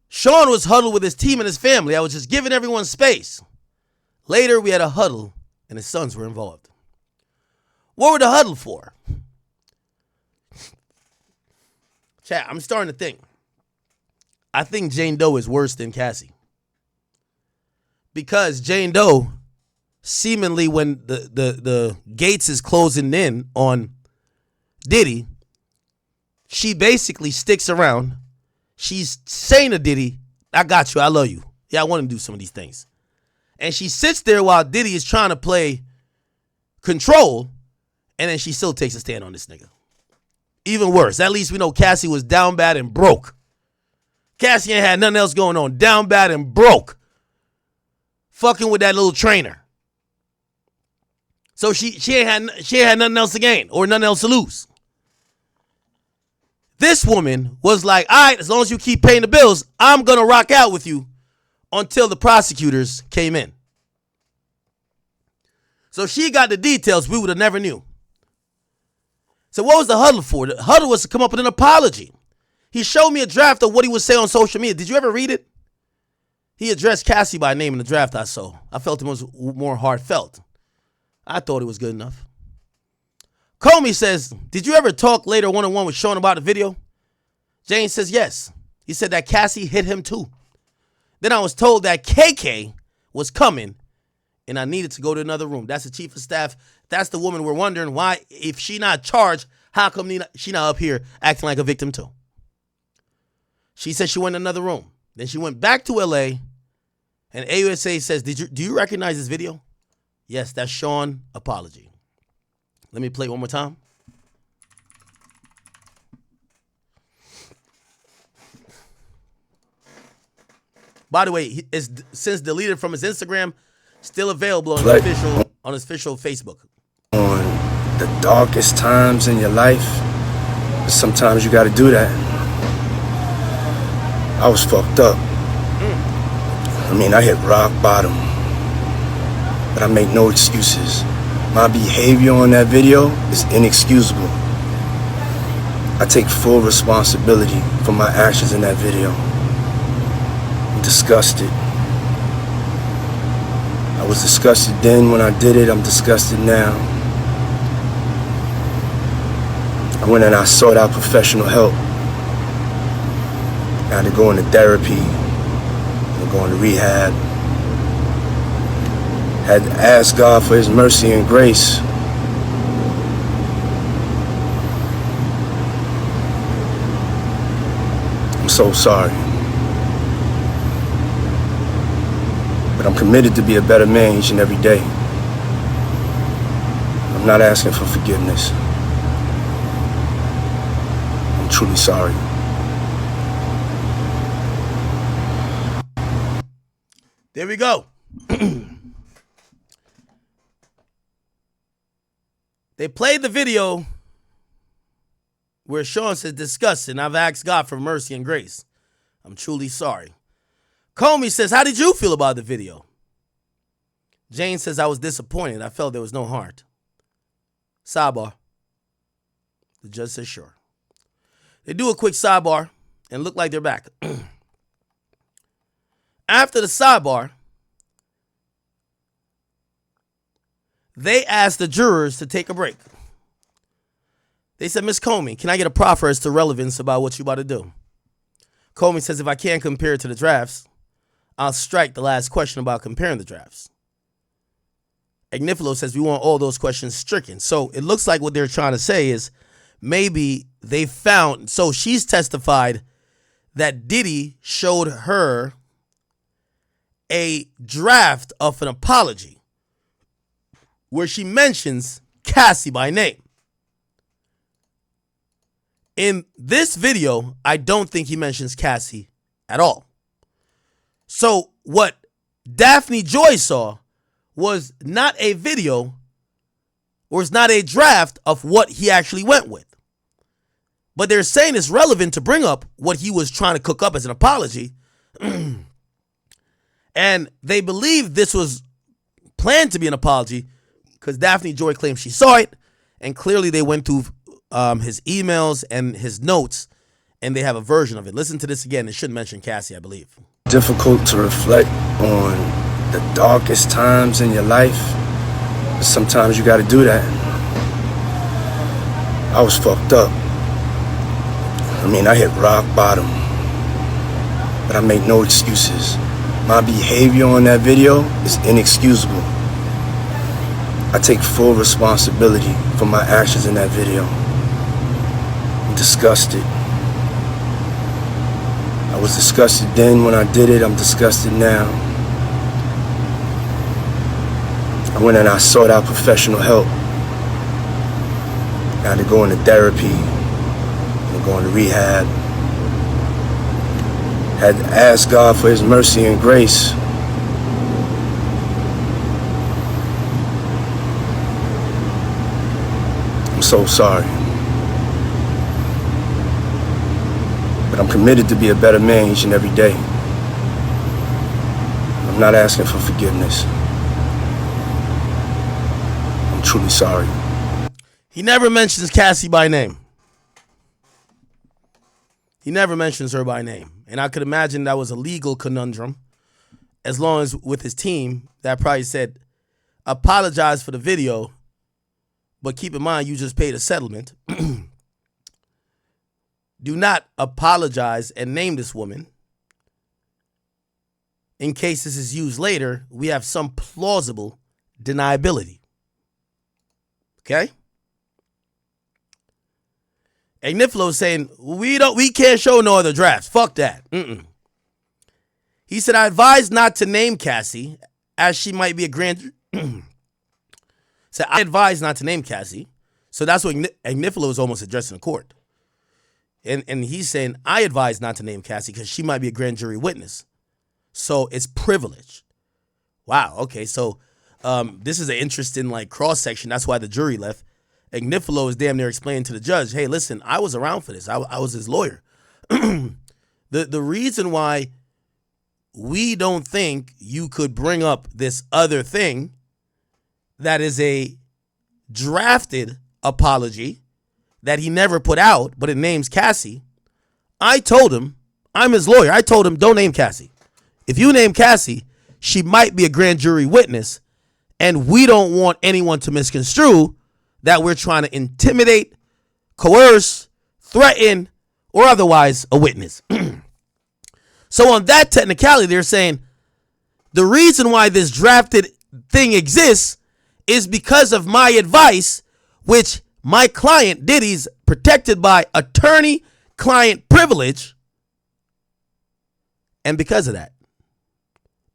A: Sean was huddled with his team and his family. I was just giving everyone space. Later, we had a huddle, and his sons were involved. What were the huddle for? Chat, I'm starting to think. I think Jane Doe is worse than Cassie. Because Jane Doe, seemingly when the gates is closing in on Diddy, she basically sticks around. She's saying to Diddy, I got you. I love you. Yeah, I want to do some of these things. And she sits there while Diddy is trying to play control, and then she still takes a stand on this nigga. Even worse. At least we know Cassie was down bad and broke. Cassie ain't had nothing else going on. Down bad and broke. Fucking with that little trainer. So she ain't had nothing else to gain or nothing else to lose. This woman was like, all right, as long as you keep paying the bills, I'm going to rock out with you until the prosecutors came in. So she got the details we would have never knew. So what was the huddle for? The huddle was to come up with an apology. He showed me a draft of what he would say on social media. Did you ever read it? He addressed Cassie by name in the draft I saw. I felt it was more heartfelt. I thought it was good enough. Comey says, did you ever talk later one-on-one with Sean about the video? James says yes. He said that Cassie hit him too. Then I was told that KK was coming and I needed to go to another room. That's the chief of staff. That's the woman we're wondering why, if she not charged, how come she not up here acting like a victim too? She said she went in another room. Then she went back to LA and AUSA says, do you recognize this video? Yes, that's Sean apology. Let me play it one more time. By the way, it's since deleted from his Instagram, still available on his official Facebook.
E: On the darkest times in your life, but sometimes you got to do that. I was fucked up. I mean, I hit rock bottom, but I make no excuses. My behavior on that video is inexcusable. I take full responsibility for my actions in that video. I'm disgusted. I was disgusted then when I did it. I'm disgusted now. I went and I sought out professional help. I had to go into therapy, and go into rehab. Had to ask God for his mercy and grace. I'm so sorry. But I'm committed to be a better man each and every day. I'm not asking for forgiveness. I'm truly sorry.
A: There we go. They played the video where Sean says, disgusting. I've asked God for mercy and grace. I'm truly sorry. Comey says, how did you feel about the video? Jane says, I was disappointed. I felt there was no heart. Sidebar. The judge says, sure. They do a quick sidebar and look like they're back. After the sidebar, they asked the jurors to take a break. They said, Miss Comey, can I get a proffer as to relevance about what you about to do? Comey says, if I can't compare it to the drafts, I'll strike the last question about comparing the drafts. Agnifilo says, we want all those questions stricken. So it looks like what they're trying to say is maybe they found, so she's testified that Diddy showed her a draft of an apology where she mentions Cassie by name. In this video, I don't think he mentions Cassie at all. So what Daphne Joy saw was not a video or it's not a draft of what he actually went with. But they're saying it's relevant to bring up what he was trying to cook up as an apology. And they believe this was planned to be an apology because Daphne Joy claims she saw it. And clearly they went through his emails and his notes and they have a version of it. Listen to this again. It shouldn't mention Cassie, I believe.
E: Difficult to reflect on the darkest times in your life, but sometimes you got to do that. I was fucked up. I mean, I hit rock bottom, but I make no excuses. My behavior on that video is inexcusable. I take full responsibility for my actions in that video. I'm disgusted. I I was disgusted then when I did it. I'm disgusted now. I went and I sought out professional help. I had to go into therapy, and go into rehab. Had to ask God for his mercy and grace. I'm so sorry. But I'm committed to be a better man each and every day. I'm not asking for forgiveness. I'm truly sorry.
A: He never mentions Cassie by name. He never mentions her by name. And I could imagine that was a legal conundrum. As long as with his team, that probably said, apologize for the video, but keep in mind you just paid a settlement. Do not apologize and name this woman. In case this is used later, we have some plausible deniability. Okay? Agnifilo is saying, we can't show no other drafts. Fuck that. He said, I advise not to name Cassie, as she might be a grand... So I advise not to name Cassie. So that's what Agnifilo is almost addressing the court. And he's saying, I advise not to name Cassie because she might be a grand jury witness. So it's privileged. Wow, okay, so this is an interesting like cross-section. That's why the jury left. Agnifilo is damn near explaining to the judge, hey, listen, I was around for this. I was his lawyer. The reason why we don't think you could bring up this other thing that is a drafted apology that he never put out, but it names Cassie. I told him, I'm his lawyer. I told him, don't name Cassie. If you name Cassie, she might be a grand jury witness, and we don't want anyone to misconstrue that we're trying to intimidate, coerce, threaten, or otherwise a witness. So on that technicality, they're saying the reason why this drafted thing exists is because of my advice, which my client Diddy's protected by attorney-client privilege, and because of that,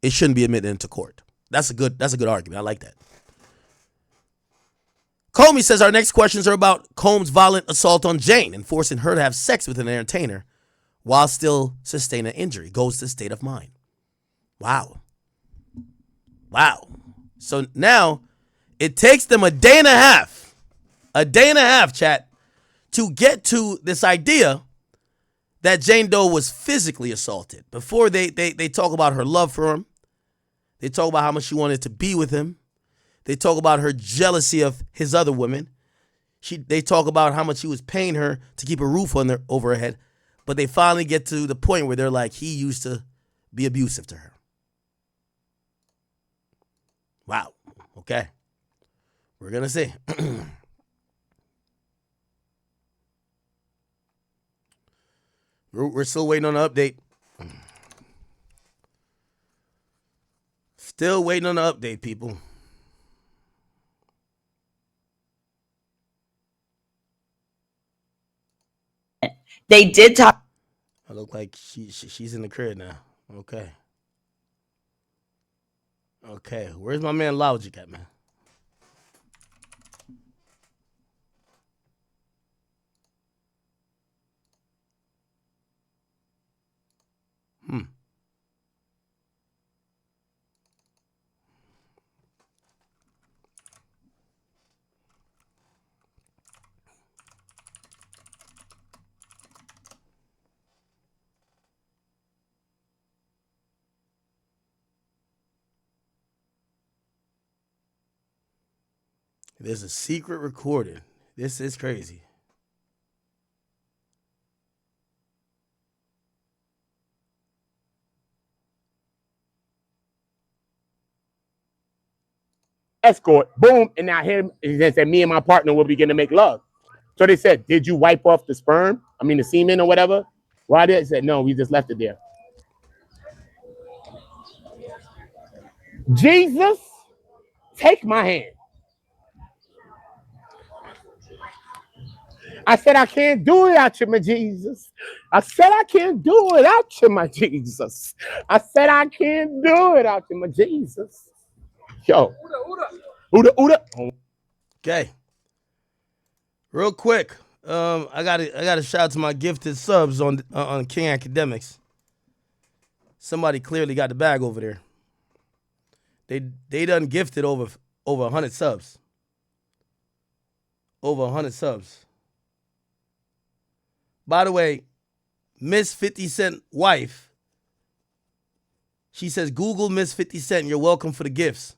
A: it shouldn't be admitted into court. That's a good argument. I like that. Comey says our next questions are about Combs' violent assault on Jane and forcing her to have sex with an entertainer while still sustaining an injury. Goes to state of mind. Wow. So now it takes them a day and a half, chat, to get to this idea that Jane Doe was physically assaulted. Before they talk about her love for him. They talk about how much she wanted to be with him. They talk about her jealousy of his other women. They talk about how much he was paying her to keep a roof over her head. But they finally get to the point where they're like, he used to be abusive to her. Wow. Okay. We're going to see. We're still waiting on an update. Still waiting on an update, people.
F: They did talk.
A: I look like she's in the crib now. Okay. Where's my man Logic at, man? There's a secret recording. This is crazy.
G: Escort, boom, and now him, they said me and my partner will begin to make love. So they said, did you wipe off the sperm? I mean the semen or whatever? Why did it? Said no, we just left it there. Jesus, take my hand. I said I can't do it without you, my Jesus. I said I can't do it without you, my Jesus. I said I can't do it without you, my Jesus. Yo. Ooda.
A: Okay. Real quick. I got a shout out to my gifted subs on King Academics. Somebody clearly got the bag over there. They done gifted over 100 subs. Over 100 subs. By the way, Miss 50 Cent wife, she says, Google Miss 50 Cent, you're welcome for the gifts.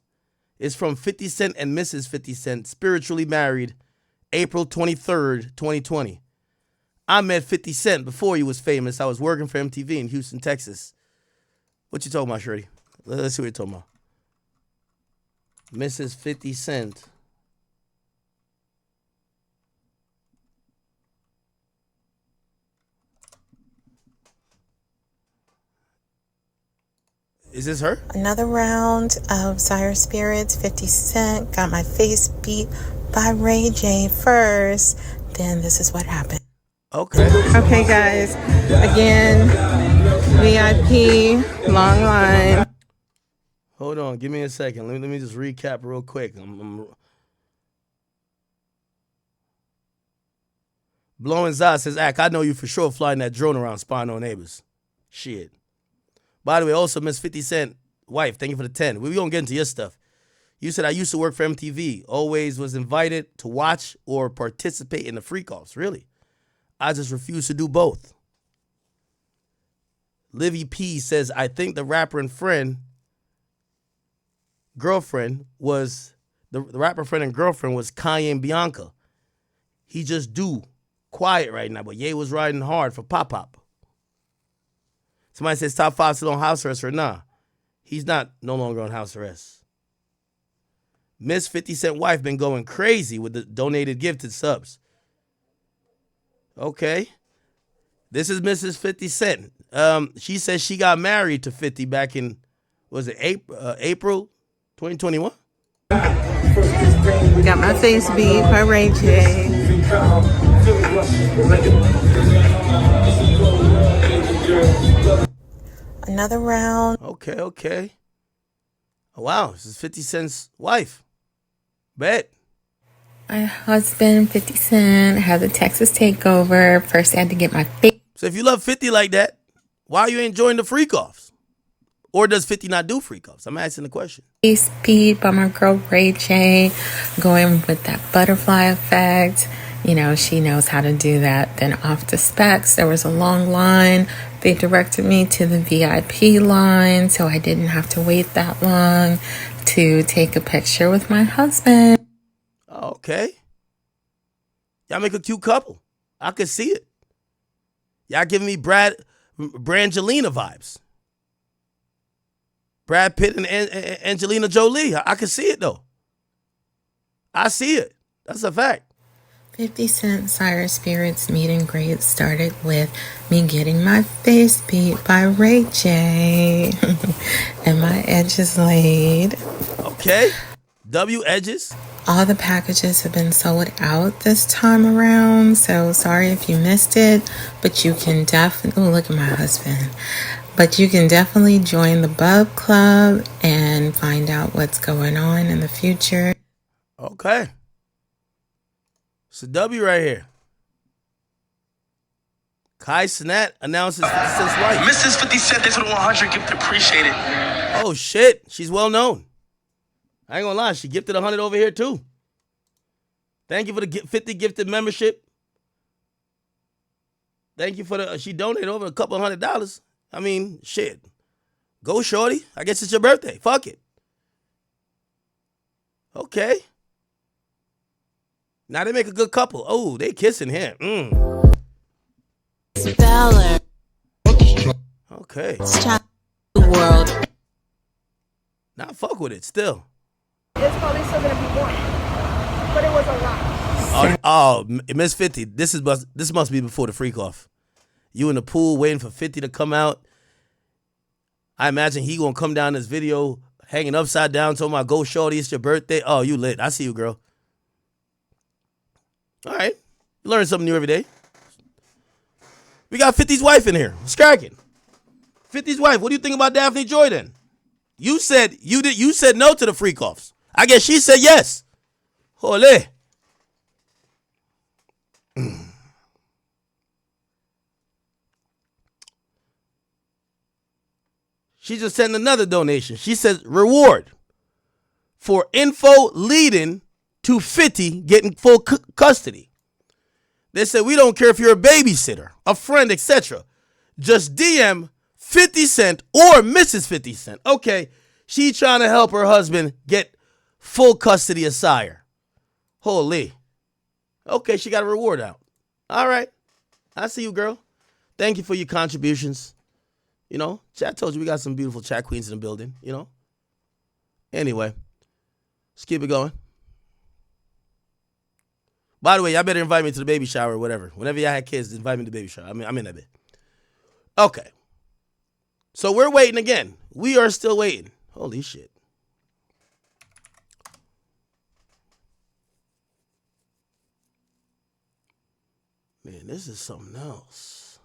A: It's from 50 Cent and Mrs. 50 Cent, spiritually married, April 23rd, 2020. I met 50 Cent before he was famous. I was working for MTV in Houston, Texas. What you talking about, Shorty? Let's see what you're talking about. Mrs. 50 Cent. Is this her?
H: Another round of Sire Spirits, 50 Cent. Got my face beat by Ray J first. Then this is what happened.
A: Okay.
I: Okay, guys. Again, VIP, long line.
A: Hold on. Give me a second. Let me just recap real quick. Blowing Zod says, Ak, I know you for sure flying that drone around spying on neighbors. Shit. By the way, also, Miss 50 Cent wife, thank you for the 10. We gonna get into your stuff. You said, I used to work for MTV. Always was invited to watch or participate in the freak-offs. Really? I just refuse to do both. Livy P says, I think the rapper and girlfriend was Kanye and Bianca. He just do quiet right now, but Ye was riding hard for Pop. Somebody says top 5 still on house arrest or nah. He's no longer on house arrest. Miss 50 Cent wife been going crazy with the donated gifted subs. Okay. This is Mrs. 50 Cent. She says she got married to 50 back in, April 2021?
I: Got my face beat by Ray J.
H: Another round.
A: Okay. Oh, wow, this is 50 Cent's wife. Bet.
J: My husband, 50 Cent, had the Texas takeover. First, I had to get my face.
A: So if you love 50 like that, why are you enjoying the freak-offs? Or does 50 not do freak-offs? I'm asking the question.
J: Face beat by my girl Ray J, going with that butterfly effect. You know, she knows how to do that. Then off to Specs, there was a long line. They directed me to the VIP line, so I didn't have to wait that long to take a picture with my husband.
A: Okay. Y'all make a cute couple. I could see it. Y'all giving me Brangelina vibes. Brad Pitt and Angelina Jolie. I can see it, though. I see it. That's a fact.
J: 50 Cent Sire Spirits meet and greet started with me getting my face beat by Ray J and my edges laid.
A: Okay. W edges.
J: All the packages have been sold out this time around, so sorry if you missed it, but you can definitely, oh, look at my husband. But you can definitely join the Bub Club and find out what's going on in the future.
A: Okay. It's a W right here. Kai Cenat announces 50 Cent's wife.
K: Mrs. 50 Cent, thanks for the 100 gift. Appreciate it.
A: Oh, shit. She's well known. I ain't gonna lie. She gifted 100 over here, too. Thank you for the 50 gifted membership. Thank you for the... She donated over a couple $100. I mean, shit. Go, shorty. I guess it's your birthday. Fuck it. Okay. Now they make a good couple. Oh, they kissing here.
J: Speller.
A: Okay.
J: The world.
A: Now fuck with it still.
L: It's probably still gonna be one, but it was a lot.
A: Oh, Miss 50. This must be before the freak off. You in the pool waiting for 50 to come out. I imagine he gonna come down this video hanging upside down, talking about go shorty, it's your birthday. Oh, you lit. I see you, girl. All right. You learn something new every day. We got 50's wife in here. It's cracking. 50's wife. What do you think about Daphne Joy then? You said no to the freak offs. I guess she said yes. Holy. She just sent another donation. She says reward for info leading to 50 getting full custody. They said we don't care if you're a babysitter, a friend, etc. Just DM 50 Cent or Mrs. 50 Cent. Okay, she trying to help her husband get full custody of Sire. Holy. Okay, she got a reward out. All right. I see you, girl. Thank you for your contributions. You know, I told you we got some beautiful chat queens in the building, you know. Anyway, let's keep it going. By the way, y'all better invite me to the baby shower or whatever. Whenever y'all had kids, invite me to the baby shower. I'm in that bit. Okay. So we're waiting again. We are still waiting. Holy shit. Man, this is something else.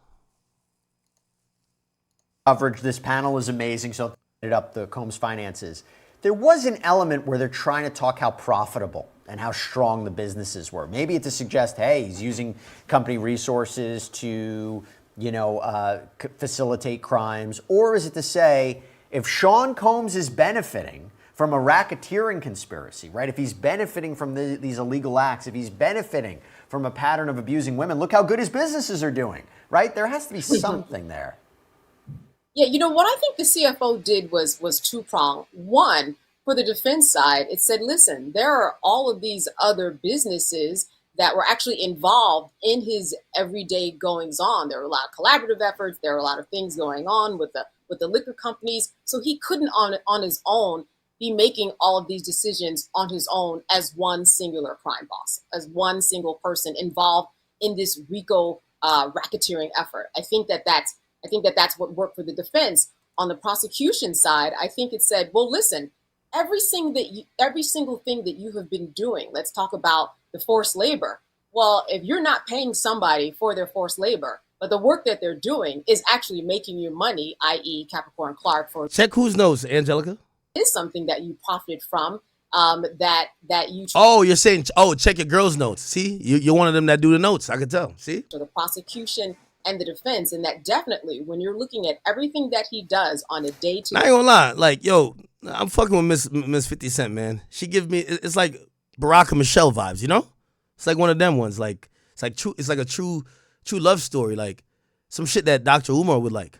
M: Coverage. This panel was amazing, so it up the Combs finances. There was an element where they're trying to talk how profitable and how strong the businesses were. Maybe it's to suggest, hey, he's using company resources to, facilitate crimes. Or is it to say, if Sean Combs is benefiting from a racketeering conspiracy, right? If he's benefiting from these illegal acts, if he's benefiting from a pattern of abusing women, look how good his businesses are doing, right? There has to be something there.
N: Yeah, what I think the CFO did was two-pronged. One, for the defense side, it said, listen, there are all of these other businesses that were actually involved in his everyday goings-on. There were a lot of collaborative efforts. There were a lot of things going on with the liquor companies. So he couldn't on his own be making all of these decisions on his own as one singular crime boss, as one single person involved in this RICO racketeering effort. I think that's what worked for the defense. On the prosecution side, I think it said, well, listen, every single thing that you have been doing, let's talk about the forced labor. Well, if you're not paying somebody for their forced labor, but the work that they're doing is actually making you money, i.e. Capricorn Clark, for
A: check whose nose, Angelica?
N: Is something that you profited from, that you...
A: Oh, you're saying, check your girl's notes. See, you're one of them that do the notes. I could tell. See?
N: So the prosecution and the defense, and that definitely, when you're looking at everything that he does on a day-to-day...
A: I ain't gonna lie. Like, yo, I'm fucking with Miss 50 Cent, man. She give me... It's like Barack and Michelle vibes, you know? It's like one of them ones. Like, it's like a true love story. Like, some shit that Dr. Umar would like.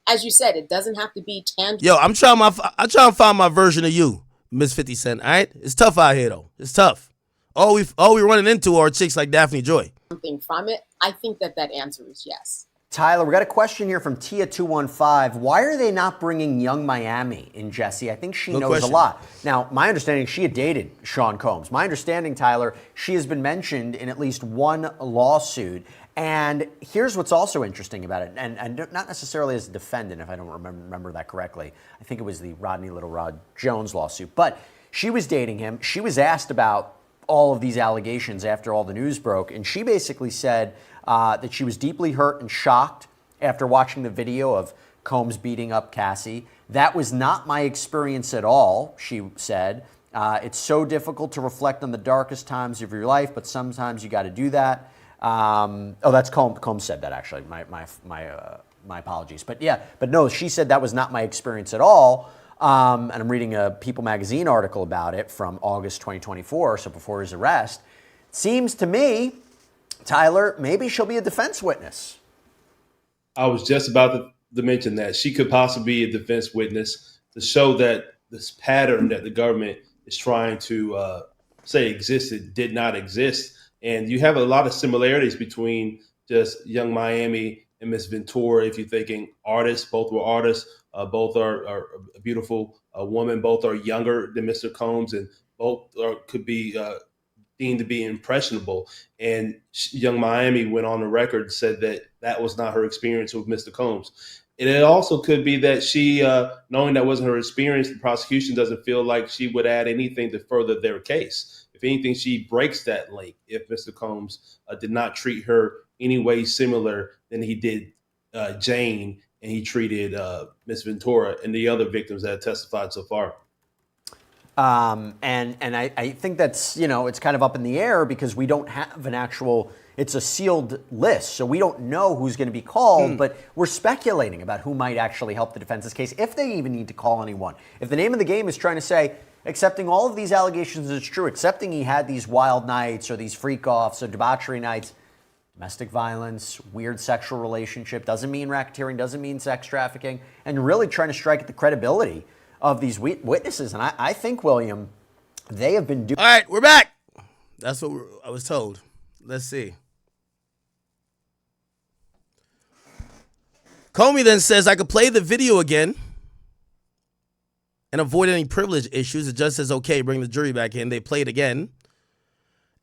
N: As you said, it doesn't have to be tangible.
A: Yo, I'm trying to find my version of you, Miss 50 Cent. All right, it's tough out here though. It's tough. All we running into are chicks like Daphne Joy.
N: Something from it. I think that answer is yes.
M: Tyler, we got a question here from Tia215. Why are they not bringing Young Miami in, Jesse? I think she knows a lot. Now, my understanding, she had dated Sean Combs. My understanding, Tyler, she has been mentioned in at least one lawsuit. And here's what's also interesting about it, and not necessarily as a defendant, if I don't remember that correctly. I think it was the Rodney Little Rod Jones lawsuit. But she was dating him. She was asked about all of these allegations after all the news broke, and she basically said that she was deeply hurt and shocked after watching the video of Combs beating up Cassie. That was not my experience at all, she said. It's so difficult to reflect on the darkest times of your life, but sometimes you got to do that. That's Combs said that, actually. My apologies. But yeah, but no, she said that was not my experience at all. And I'm reading a People magazine article about it from August 2024, so before his arrest. Seems to me, Tyler, maybe she'll be a defense witness.
O: I was just about to mention that she could possibly be a defense witness to show that this pattern that the government is trying to say existed did not exist. And you have a lot of similarities between just Young Miami and Miss Ventura. If you're thinking artists, both were artists. Both are a beautiful woman. Both are younger than Mr. Combs, and both could be deemed to be impressionable. And Young Miami went on the record and said that was not her experience with Mr. Combs. And it also could be that she, knowing that wasn't her experience, the prosecution doesn't feel like she would add anything to further their case. If anything, she breaks that link if Mr. Combs did not treat her any way similar than he did Jane, and he treated Miss Ventura and the other victims that have testified so far.
M: And I think that's, it's kind of up in the air because we don't have an actual, it's a sealed list. So we don't know who's going to be called, but we're speculating about who might actually help the defense's case, if they even need to call anyone. If the name of the game is trying to say, accepting all of these allegations is true, accepting he had these wild nights or these freak-offs or debauchery nights, domestic violence, weird sexual relationship, doesn't mean racketeering, doesn't mean sex trafficking, and really trying to strike at the credibility of these witnesses. And I think, William, they have been doing...
A: All right, we're back. That's what I was told. Let's see. Comey then says, I could play the video again and avoid any privilege issues. The judge says, okay, bring the jury back in. They play it again.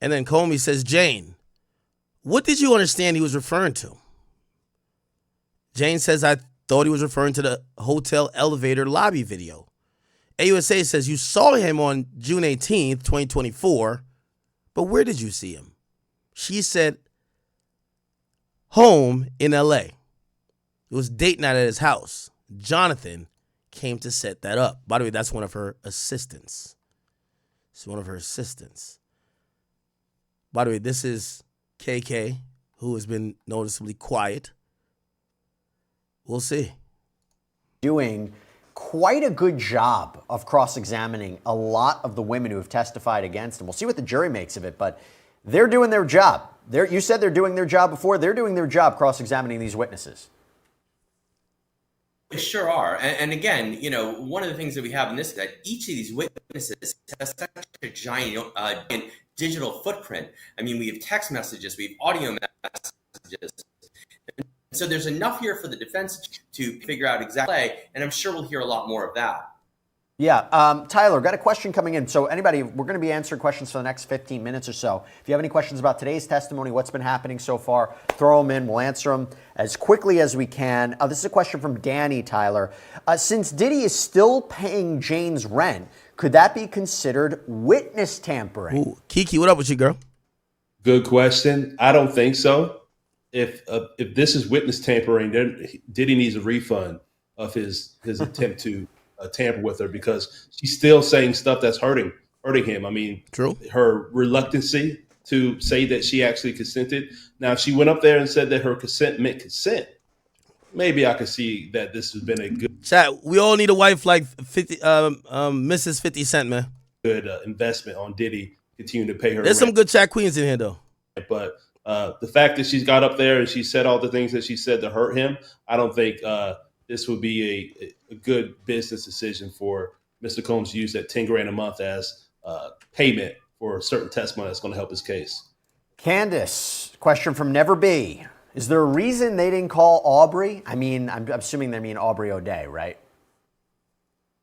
A: And then Comey says, Jane, what did you understand he was referring to? Jane says, I thought he was referring to the hotel elevator lobby video. AUSA says, you saw him on June 18th, 2024, but where did you see him? She said, home in LA. It was date night at his house. Jonathan came to set that up. By the way, that's one of her assistants. It's one of her assistants. By the way, this is KK, who has been noticeably quiet. We'll see.
M: Doing quite a good job of cross-examining a lot of the women who have testified against him. We'll see what the jury makes of it, but they're doing their job. You said they're doing their job before. They're doing their job cross-examining these witnesses.
P: They sure are. And again, one of the things that we have in this, that each of these witnesses has such a giant digital footprint. I mean, we have text messages, we have audio messages. So there's enough here for the defense to figure out exactly, and I'm sure we'll hear a lot more of that.
M: Yeah. Tyler, got a question coming in. So anybody, we're going to be answering questions for the next 15 minutes or so. If you have any questions about today's testimony, what's been happening so far, throw them in. We'll answer them as quickly as we can. This is a question from Danny, Tyler. Since Diddy is still paying Jane's rent, could that be considered witness tampering?
A: Ooh, Kiki, what up with you, girl?
O: Good question. I don't think so. If this is witness tampering, then Diddy needs a refund of his attempt to tamper with her, because she's still saying stuff that's hurting him. I mean,
A: true.
O: Her reluctancy to say that she actually consented. Now, if she went up there and said that her consent meant consent, maybe I could see that this has been a good
A: chat. We all need a wife like 50, Mrs. 50 Cent, man.
O: Good investment on Diddy continuing to pay her.
A: There's
O: rent.
A: some good chat queens in here, though.
O: But the fact that she's got up there and she said all the things that she said to hurt him, I don't think this would be a good business decision for Mr. Combs to use that $10,000 a month as payment for a certain testimony that's going to help his case.
M: Candace, question from Never Be. Is there a reason they didn't call Aubrey? I mean, I'm assuming they mean Aubrey O'Day, right?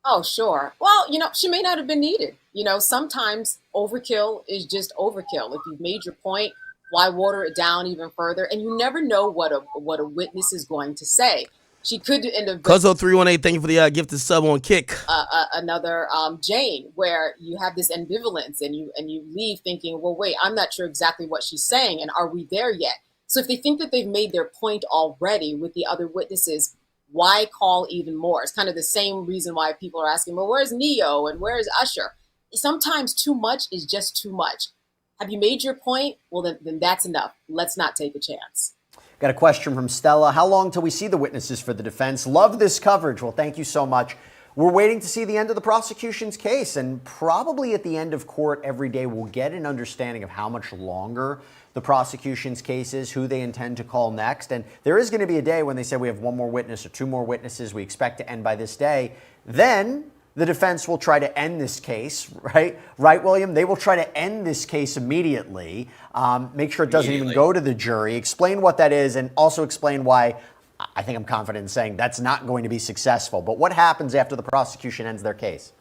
N: Oh, sure. Well, she may not have been needed. Sometimes overkill is just overkill. If you've made your point, why water it down even further? And you never know what a witness is going to say. She could end up...
A: Cuzzo318, thank you for the gifted sub on Kick.
N: Another Jane, where you have this ambivalence and you leave thinking, well, wait, I'm not sure exactly what she's saying, and are we there yet? So if they think that they've made their point already with the other witnesses, why call even more? It's kind of the same reason why people are asking, well, where's Neo and where's Usher? Sometimes too much is just too much. Have you made your point? Well, then that's enough. Let's not take a chance.
M: Got a question from Stella. How long till we see the witnesses for the defense? Love this coverage. Well, thank you so much. We're waiting to see the end of the prosecution's case, and probably at the end of court every day we'll get an understanding of how much longer the prosecution's case is, who they intend to call next. And there is going to be a day when they say we have one more witness or two more witnesses. We expect to end by this day. Then the defense will try to end this case, right? Right, William? They will try to end this case immediately, make sure it doesn't even go to the jury, explain what that is, and also explain why I think I'm confident in saying that's not going to be successful. But what happens after the prosecution ends their case?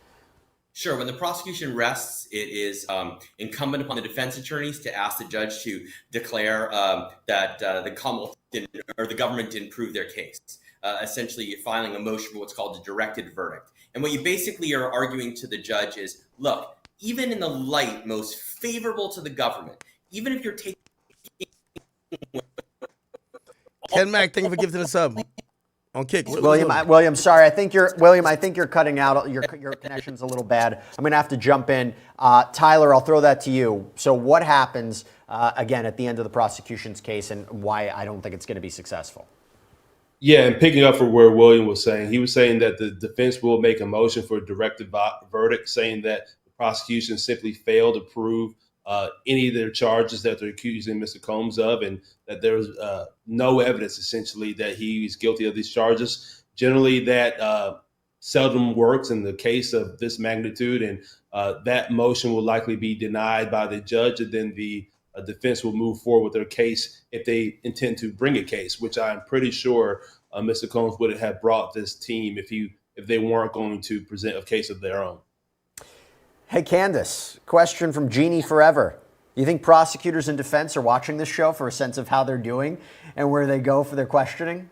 P: Sure. When the prosecution rests, it is incumbent upon the defense attorneys to ask the judge to declare that the Commonwealth or the government didn't prove their case. Essentially, you're filing a motion for what's called a directed verdict. And what you basically are arguing to the judge is, look, even in the light most favorable to the government, even if you're taking
A: Ken Mack, thank you for gifting us up on Kick.
M: William, sorry, I think you're cutting out. Your connection's a little bad. I'm gonna have to jump in. Tyler, I'll throw that to you. So what happens again at the end of the prosecution's case, and why I don't think it's going to be successful?
O: Yeah, and picking up from where William was saying, he was saying that the defense will make a motion for a directed verdict, saying that the prosecution simply failed to prove any of their charges that they're accusing Mr. Combs of, and that there's no evidence, essentially, that he's guilty of these charges. Generally, that seldom works in the case of this magnitude, and that motion will likely be denied by the judge, and then the defense will move forward with their case if they intend to bring a case, which I'm pretty sure Mr. Combs would have brought this team if they weren't going to present a case of their own.
M: Hey, Candace, question from Jeannie Forever. You think prosecutors and defense are watching this show for a sense of how they're doing and where they go for their questioning?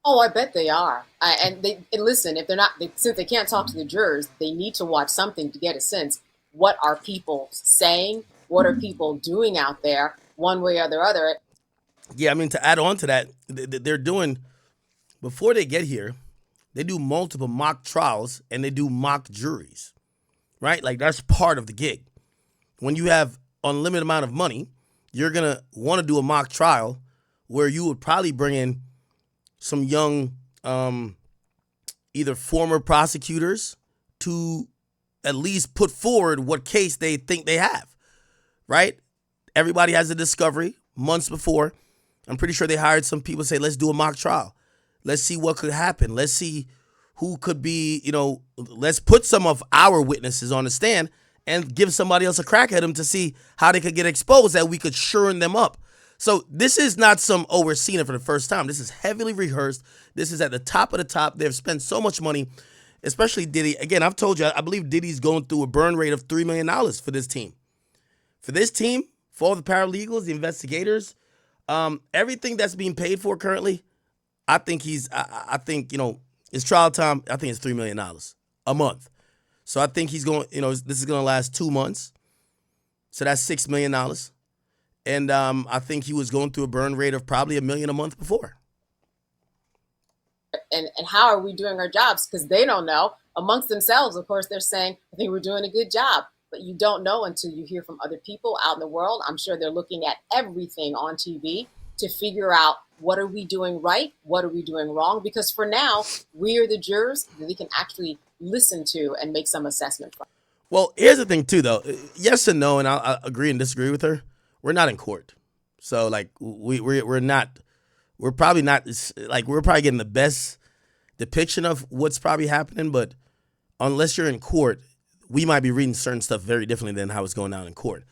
N: Oh, I bet they are. And listen, if they're not, since they can't talk to the jurors, they need to watch something to get a sense. What are people saying? What are people doing out there, one way or the other?
A: Yeah, I mean, to add on to that, they're doing, before they get here, they do multiple mock trials and they do mock juries, right? Like, that's part of the gig. When you have unlimited amount of money, you're going to want to do a mock trial where you would probably bring in some young, either former prosecutors to at least put forward what case they think they have, right? Everybody has a discovery months before. I'm pretty sure they hired some people to say, let's do a mock trial. Let's see what could happen. Let's see who could be, let's put some of our witnesses on the stand and give somebody else a crack at them to see how they could get exposed, that we could shorten them up. So this is not we're seeing it for the first time. This is heavily rehearsed. This is at the top of the top. They've spent so much money, especially Diddy. Again, I've told you, I believe Diddy's going through a burn rate of $3 million for this team. For this team, for all the paralegals, the investigators, everything that's being paid for currently, I think his trial time, I think it's $3 million a month. So I think he's going, this is going to last 2 months. So that's $6 million. And I think he was going through a burn rate of probably $1 million a month before.
N: And how are we doing our jobs? Because they don't know. Amongst themselves, of course, they're saying, I think we're doing a good job. But you don't know until you hear from other people out in the world. I'm sure they're looking at everything on TV to figure out, what are we doing right? What are we doing wrong? Because for now, we are the jurors that they can actually listen to and make some assessment from.
A: Well, here's the thing, too, though. Yes and no, and I agree and disagree with her. We're not in court. So, like, we're probably getting the best depiction of what's probably happening. But unless you're in court, we might be reading certain stuff very differently than how it's going down in court.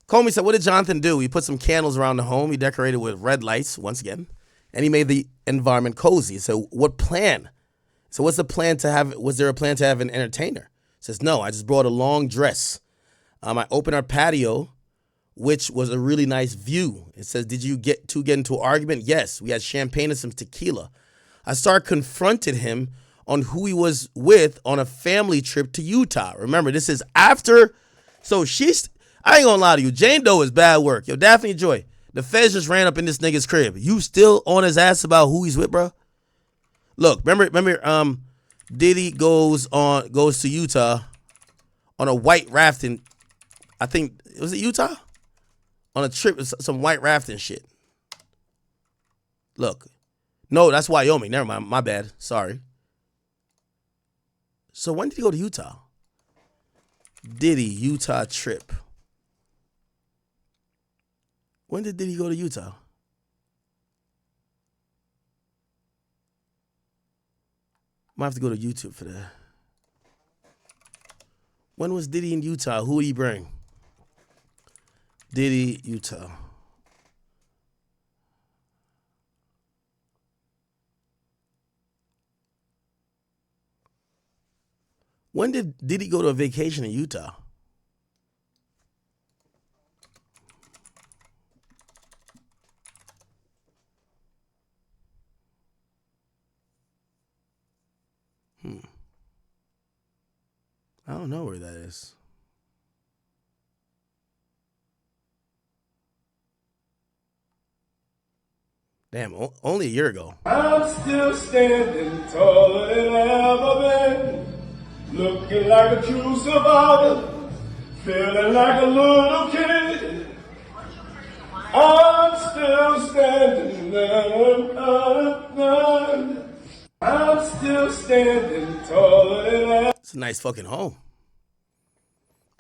A: Comey said, what did Jonathan do? He put some candles around the home. He decorated with red lights, once again. And he made the environment cozy. So what plan? So what's the plan to have? Was there a plan to have an entertainer? He says, no, I just brought a long dress. I opened our patio, which was a really nice view. It says, did you get into an argument? Yes. We had champagne and some tequila. I confronted him on who he was with on a family trip to Utah. Remember, this is after. So I ain't gonna lie to you. Jane Doe is bad work. Yo, Daphne Joy, the feds just ran up in this nigga's crib. You still on his ass about who he's with, bro? Look, remember, Diddy goes to Utah on a white rafting. I think, was it Utah? On a trip, some white rafting shit. Look. No, that's Wyoming. Never mind. My bad. Sorry. So when did he go to Utah? Diddy, Utah trip. When did Diddy go to Utah? Might have to go to YouTube for that. When was Diddy in Utah? Who did he bring? Diddy, Utah. When did Diddy go to a vacation in Utah? I don't know where that is. Damn, only a year ago.
Q: I'm still standing taller than I ever been, looking like a true survivor, feeling like a little kid. I'm still standing, I'm still standing taller than I.
A: It's a nice fucking home.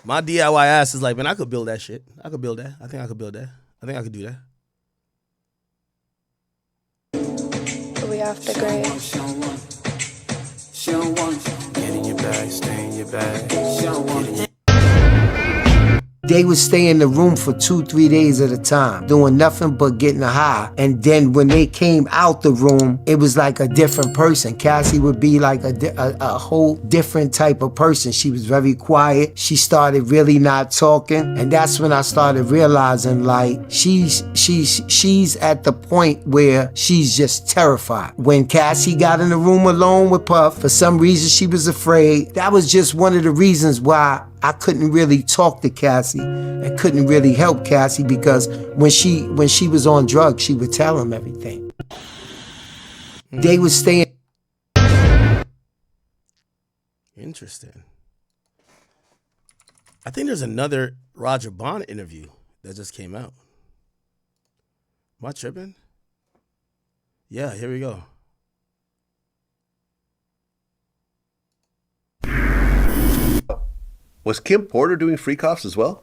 A: My DIY ass is like, man, I could build that shit. I could build that. I think I could build that. I think I could do that.
D: We off the grid.
E: Get in your bag, stay in your bag.
R: They would stay in the room for 2-3 days at a time, doing nothing but getting high. And then when they came out the room, it was like a different person. Cassie would be like a whole different type of person. She was very quiet. She started really not talking. And that's when I started realizing like she's at the point where she's just terrified. When Cassie got in the room alone with Puff, for some reason she was afraid. That was just one of the reasons why I couldn't really talk to Cassie and couldn't really help Cassie, because when she was on drugs, she would tell him everything. They would stay in.
A: Interesting. I think there's another Roger Bond interview that just came out. Am I tripping? Yeah, here we go.
S: Was Kim Porter doing freak offs as well?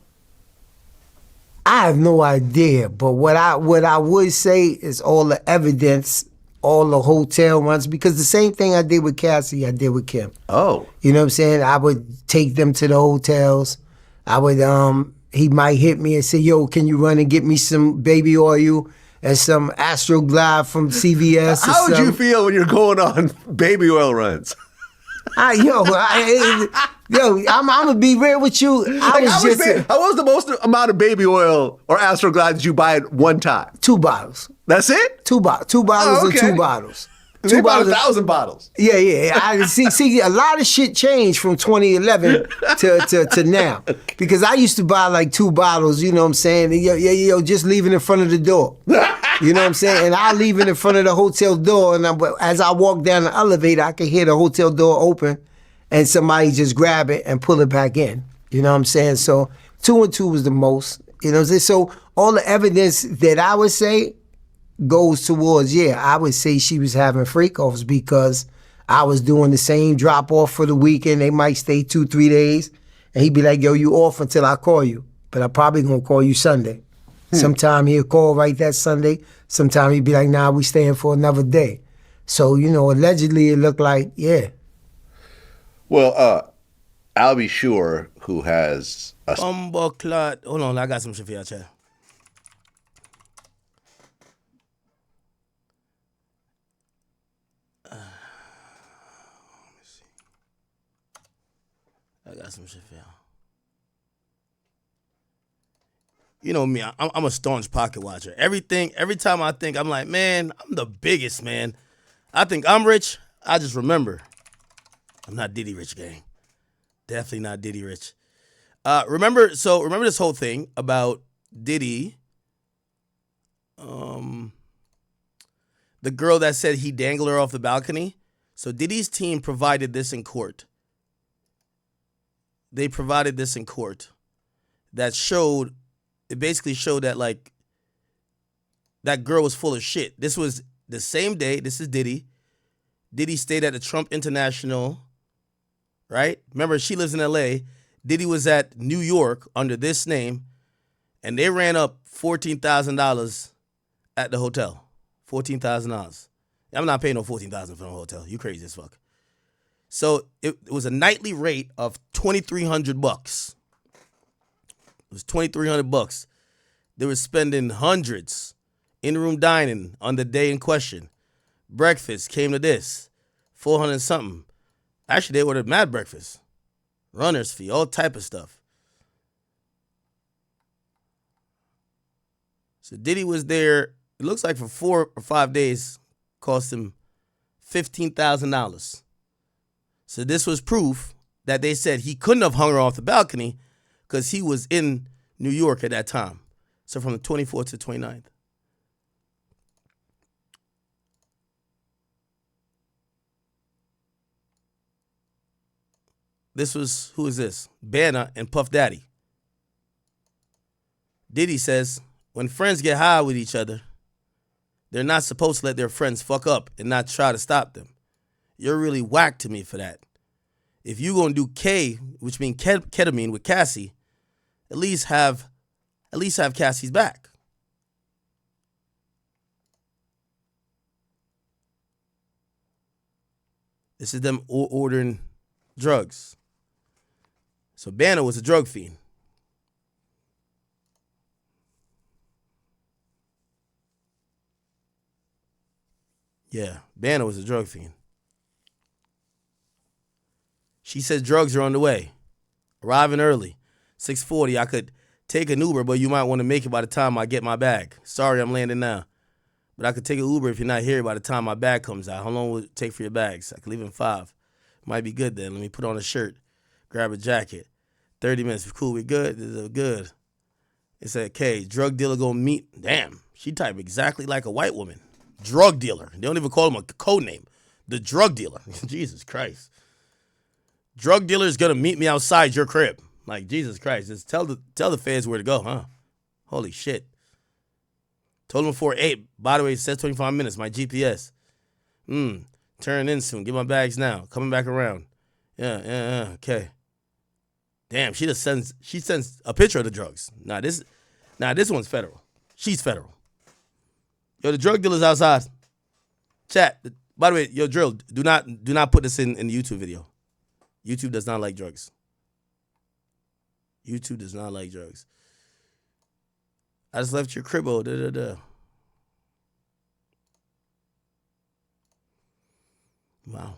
R: I have no idea, but what I would say is all the evidence, all the hotel runs, because the same thing I did with Cassie, I did with Kim.
S: Oh.
R: You know what I'm saying? I would take them to the hotels. I would, he might hit me and say, yo, can you run and get me some baby oil and some Astroglide from CVS?
S: How would you feel when you're going on baby oil runs?
R: I'm gonna be real with you.
S: What was the most amount of baby oil or Astroglide did you buy at one time?
R: 2 bottles.
S: That's it?
R: 2 bottles.
S: Oh, okay.
R: And 2 bottles.
S: They bought 1,000 bottles.
R: Yeah. I see. A lot of shit changed from 2011 to now, because I used to buy like 2 bottles. You know what I'm saying? Yo, just leave it in front of the door. You know what I'm saying? And I'll leave it in front of the hotel door, and as I walk down the elevator, I can hear the hotel door open, and somebody just grab it and pull it back in. You know what I'm saying? So 2 and 2 was the most. You know what I'm saying? So all the evidence that I would say goes towards, I would say she was having freak-offs, because I was doing the same drop-off for the weekend. They might stay 2-3 days, and he'd be like, yo, you off until I call you, but I'm probably going to call you Sunday. Sometime he'll call right that Sunday. Sometime he'd be like, nah, we staying for another day. So, allegedly it looked like,
S: Well, I'll be sure who has a...
A: Bumbleclot. Hold on, I got some shit for y'all, chat. I got some shit for y'all. You know me, I'm a staunch pocket watcher. Every time I think, I'm like, man, I'm the biggest, man. I think I'm rich. I just remember, I'm not Diddy rich, gang. Definitely not Diddy rich. Remember this whole thing about Diddy, the girl that said he dangled her off the balcony. So Diddy's team provided this in court. They provided this in court that showed. It basically showed that, like, that girl was full of shit. This was the same day. This is Diddy. Diddy stayed at the Trump International, right? Remember, she lives in L.A. Diddy was at New York under this name, and they ran up $14,000 at the hotel. $14,000. I'm not paying no $14,000 for no hotel. You crazy as fuck. So it was a nightly rate of $2,300. It was $2,300. They were spending hundreds in-room dining on the day in question. Breakfast came to this, 400 something. Actually, they ordered mad breakfast, runner's fee, all type of stuff. So Diddy was there. It looks like for 4 or 5 days, cost him $15,000. So this was proof that they said he couldn't have hung her off the balcony because he was in New York at that time. So from the 24th to the 29th. This was, who is this? Banner and Puff Daddy. Diddy says, when friends get high with each other, they're not supposed to let their friends fuck up and not try to stop them. You're really whack to me for that. If you gonna do K, which means ketamine with Cassie, at least have Cassie's back. This is them ordering drugs. So Banner was a drug fiend. Yeah, Banner was a drug fiend. She said drugs are on the way. Arriving early. 6:40. I could take an Uber, but you might want to make it by the time I get my bag. Sorry, I'm landing now. But I could take an Uber if you're not here by the time my bag comes out. How long will it take for your bags? I could leave in 5. Might be good then. Let me put on a shirt. Grab a jacket. 30 minutes. Cool, we good? This is good. It said, okay, drug dealer gonna meet. Damn, she typed exactly like a white woman. Drug dealer. They don't even call him a code name. The drug dealer. Jesus Christ. Drug dealer is gonna meet me outside your crib. Like, Jesus Christ. Just tell the feds where to go, huh? Holy shit. Told him before 8. By the way, it says 25 minutes. My GPS. Turn in soon. Get my bags now. Coming back around. Yeah. Okay. Damn, she sends a picture of the drugs. This one's federal. She's federal. Yo, the drug dealer's outside. Chat. By the way, yo, Drill, do not put this in the YouTube video. YouTube does not like drugs. YouTube does not like drugs. I just left your cribbo. Wow.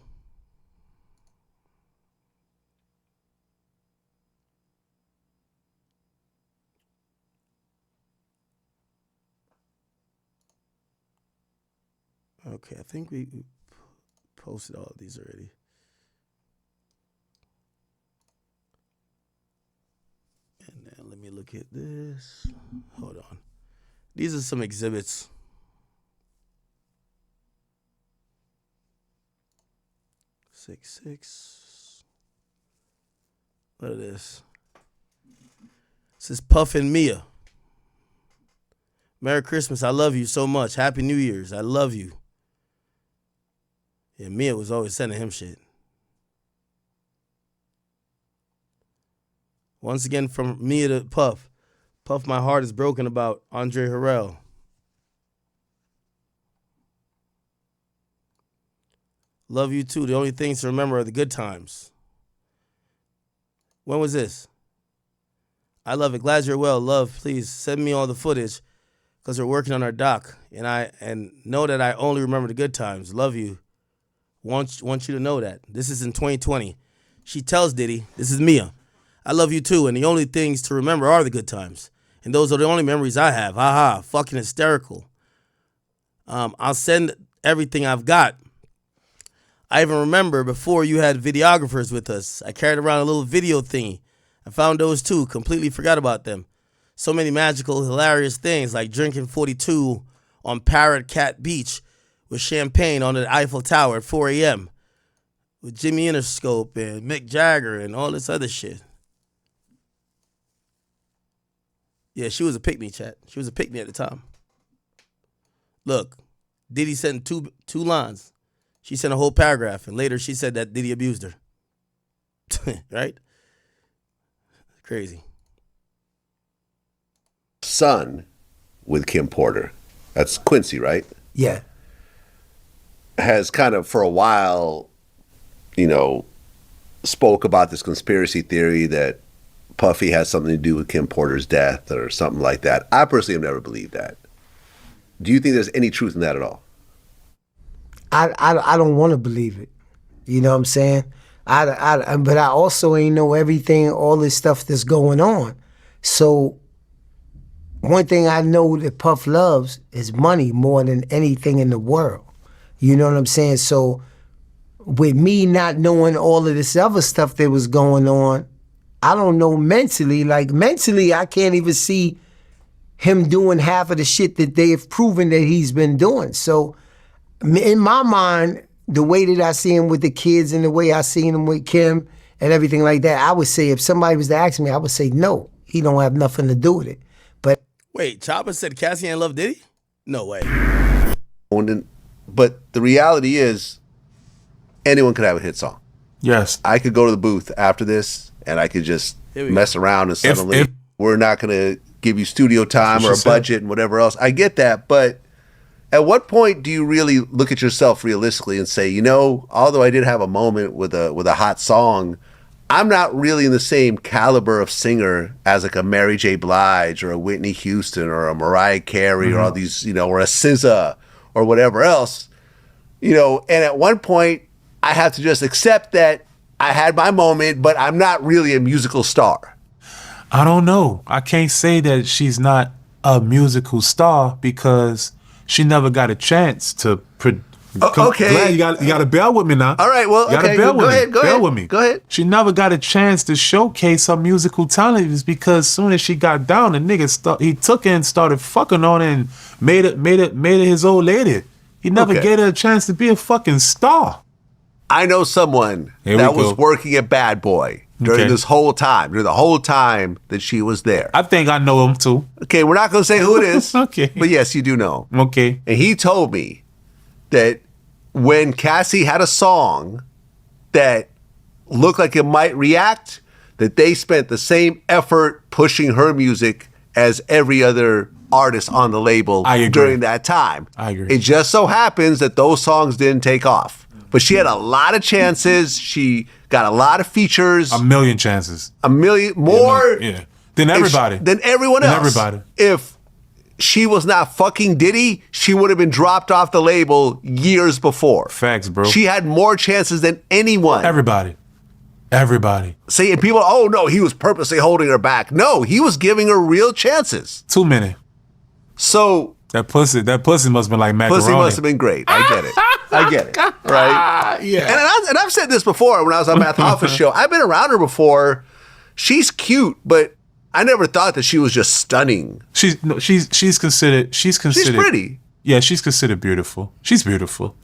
A: Okay, I think we posted all of these already. And then let me look at this. Hold on. These are some exhibits. Six. What is this? This is Puff and Mia. Merry Christmas. I love you so much. Happy New Year's. I love you. Yeah, Mia was always sending him shit. Once again, from Mia to Puff. Puff, my heart is broken about Andre Harrell. Love you too. The only things to remember are the good times. When was this? I love it. Glad you're well. Love, please send me all the footage because we're working on our doc. And know that I only remember the good times. Love you. Want you to know that. This is in 2020. She tells Diddy, this is Mia. I love you too, and the only things to remember are the good times. And those are the only memories I have. Ha. Fucking hysterical. I'll send everything I've got. I even remember before you had videographers with us, I carried around a little video thingy. I found those too. Completely forgot about them. So many magical, hilarious things like drinking 42 on Parrot Cat Beach with champagne on the Eiffel Tower at 4 a.m. with Jimmy Interscope and Mick Jagger and all this other shit. Yeah, she was a pick-me, chat. She was a pick-me at the time. Look, Diddy sent two lines. She sent a whole paragraph, and later she said that Diddy abused her. Right? Crazy.
T: Son with Kim Porter. That's Quincy, right?
R: Yeah.
T: Has kind of for a while, spoke about this conspiracy theory that Puffy has something to do with Kim Porter's death or something like that. I personally have never believed that. Do you think there's any truth in that at all?
R: I don't want to believe it. You know what I'm saying? But I also ain't know everything, all this stuff that's going on. So one thing I know that Puff loves is money more than anything in the world. You know what I'm saying? So with me not knowing all of this other stuff that was going on, I don't know mentally. Like mentally, I can't even see him doing half of the shit that they've proven that he's been doing. So in my mind, the way that I see him with the kids and the way I seen him with Kim and everything like that, I would say if somebody was to ask me, I would say no. He don't have nothing to do with it. But
A: wait, Chopper said Cassie ain't love Diddy? No way.
T: But the reality is, anyone could have a hit song.
U: Yes.
T: I could go to the booth after this and I could just mess around and suddenly we're not going to give you studio time or a budget and whatever else. I get that, but at what point do you really look at yourself realistically and say, you know, although I did have a moment with a hot song, I'm not really in the same caliber of singer as like a Mary J. Blige or a Whitney Houston or a Mariah Carey or all these, you know, or a SZA or whatever else, you know, and at one point I have to just accept that I had my moment, but I'm not really a musical star.
U: I don't know. I can't say that she's not a musical star because she never got a chance to.
T: Okay,
U: Glad you got to bear with me now.
T: All right, well, okay, go ahead.
U: Bear with me.
T: Go ahead.
U: She never got a chance to showcase her musical talent is because as soon as she got down, the nigga he took her and started fucking on her and made it his old lady. He never gave her a chance to be a fucking star.
T: I know someone that was working at Bad Boy during this whole time, during the whole time that she was there.
U: I think I know him too.
T: Okay, we're not going to say who it is.
U: Okay.
T: But yes, you do know.
U: Okay.
T: And he told me that when Cassie had a song that looked like it might react, that they spent the same effort pushing her music as every other artist on the label during that time.
U: I agree.
T: It just so happens that those songs didn't take off. But she had a lot of chances. She got a lot of features.
U: A million chances.
T: A million more.
U: Than everybody.
T: Than everyone else.
U: Everybody.
T: If she was not fucking Diddy, she would have been dropped off the label years before.
U: Facts, bro.
T: She had more chances than anyone.
U: Everybody.
T: See, and people, oh no, he was purposely holding her back. No, he was giving her real chances.
U: Too many.
T: So
U: that pussy must have been like macaroni.
T: Pussy must have been great. I get it. Right?
U: Yeah.
T: And I've said this before when I was on Math Hoffa's show. I've been around her before. She's cute, but I never thought that she was just stunning.
U: She's considered. She's
T: pretty.
U: Yeah, she's considered beautiful. She's beautiful.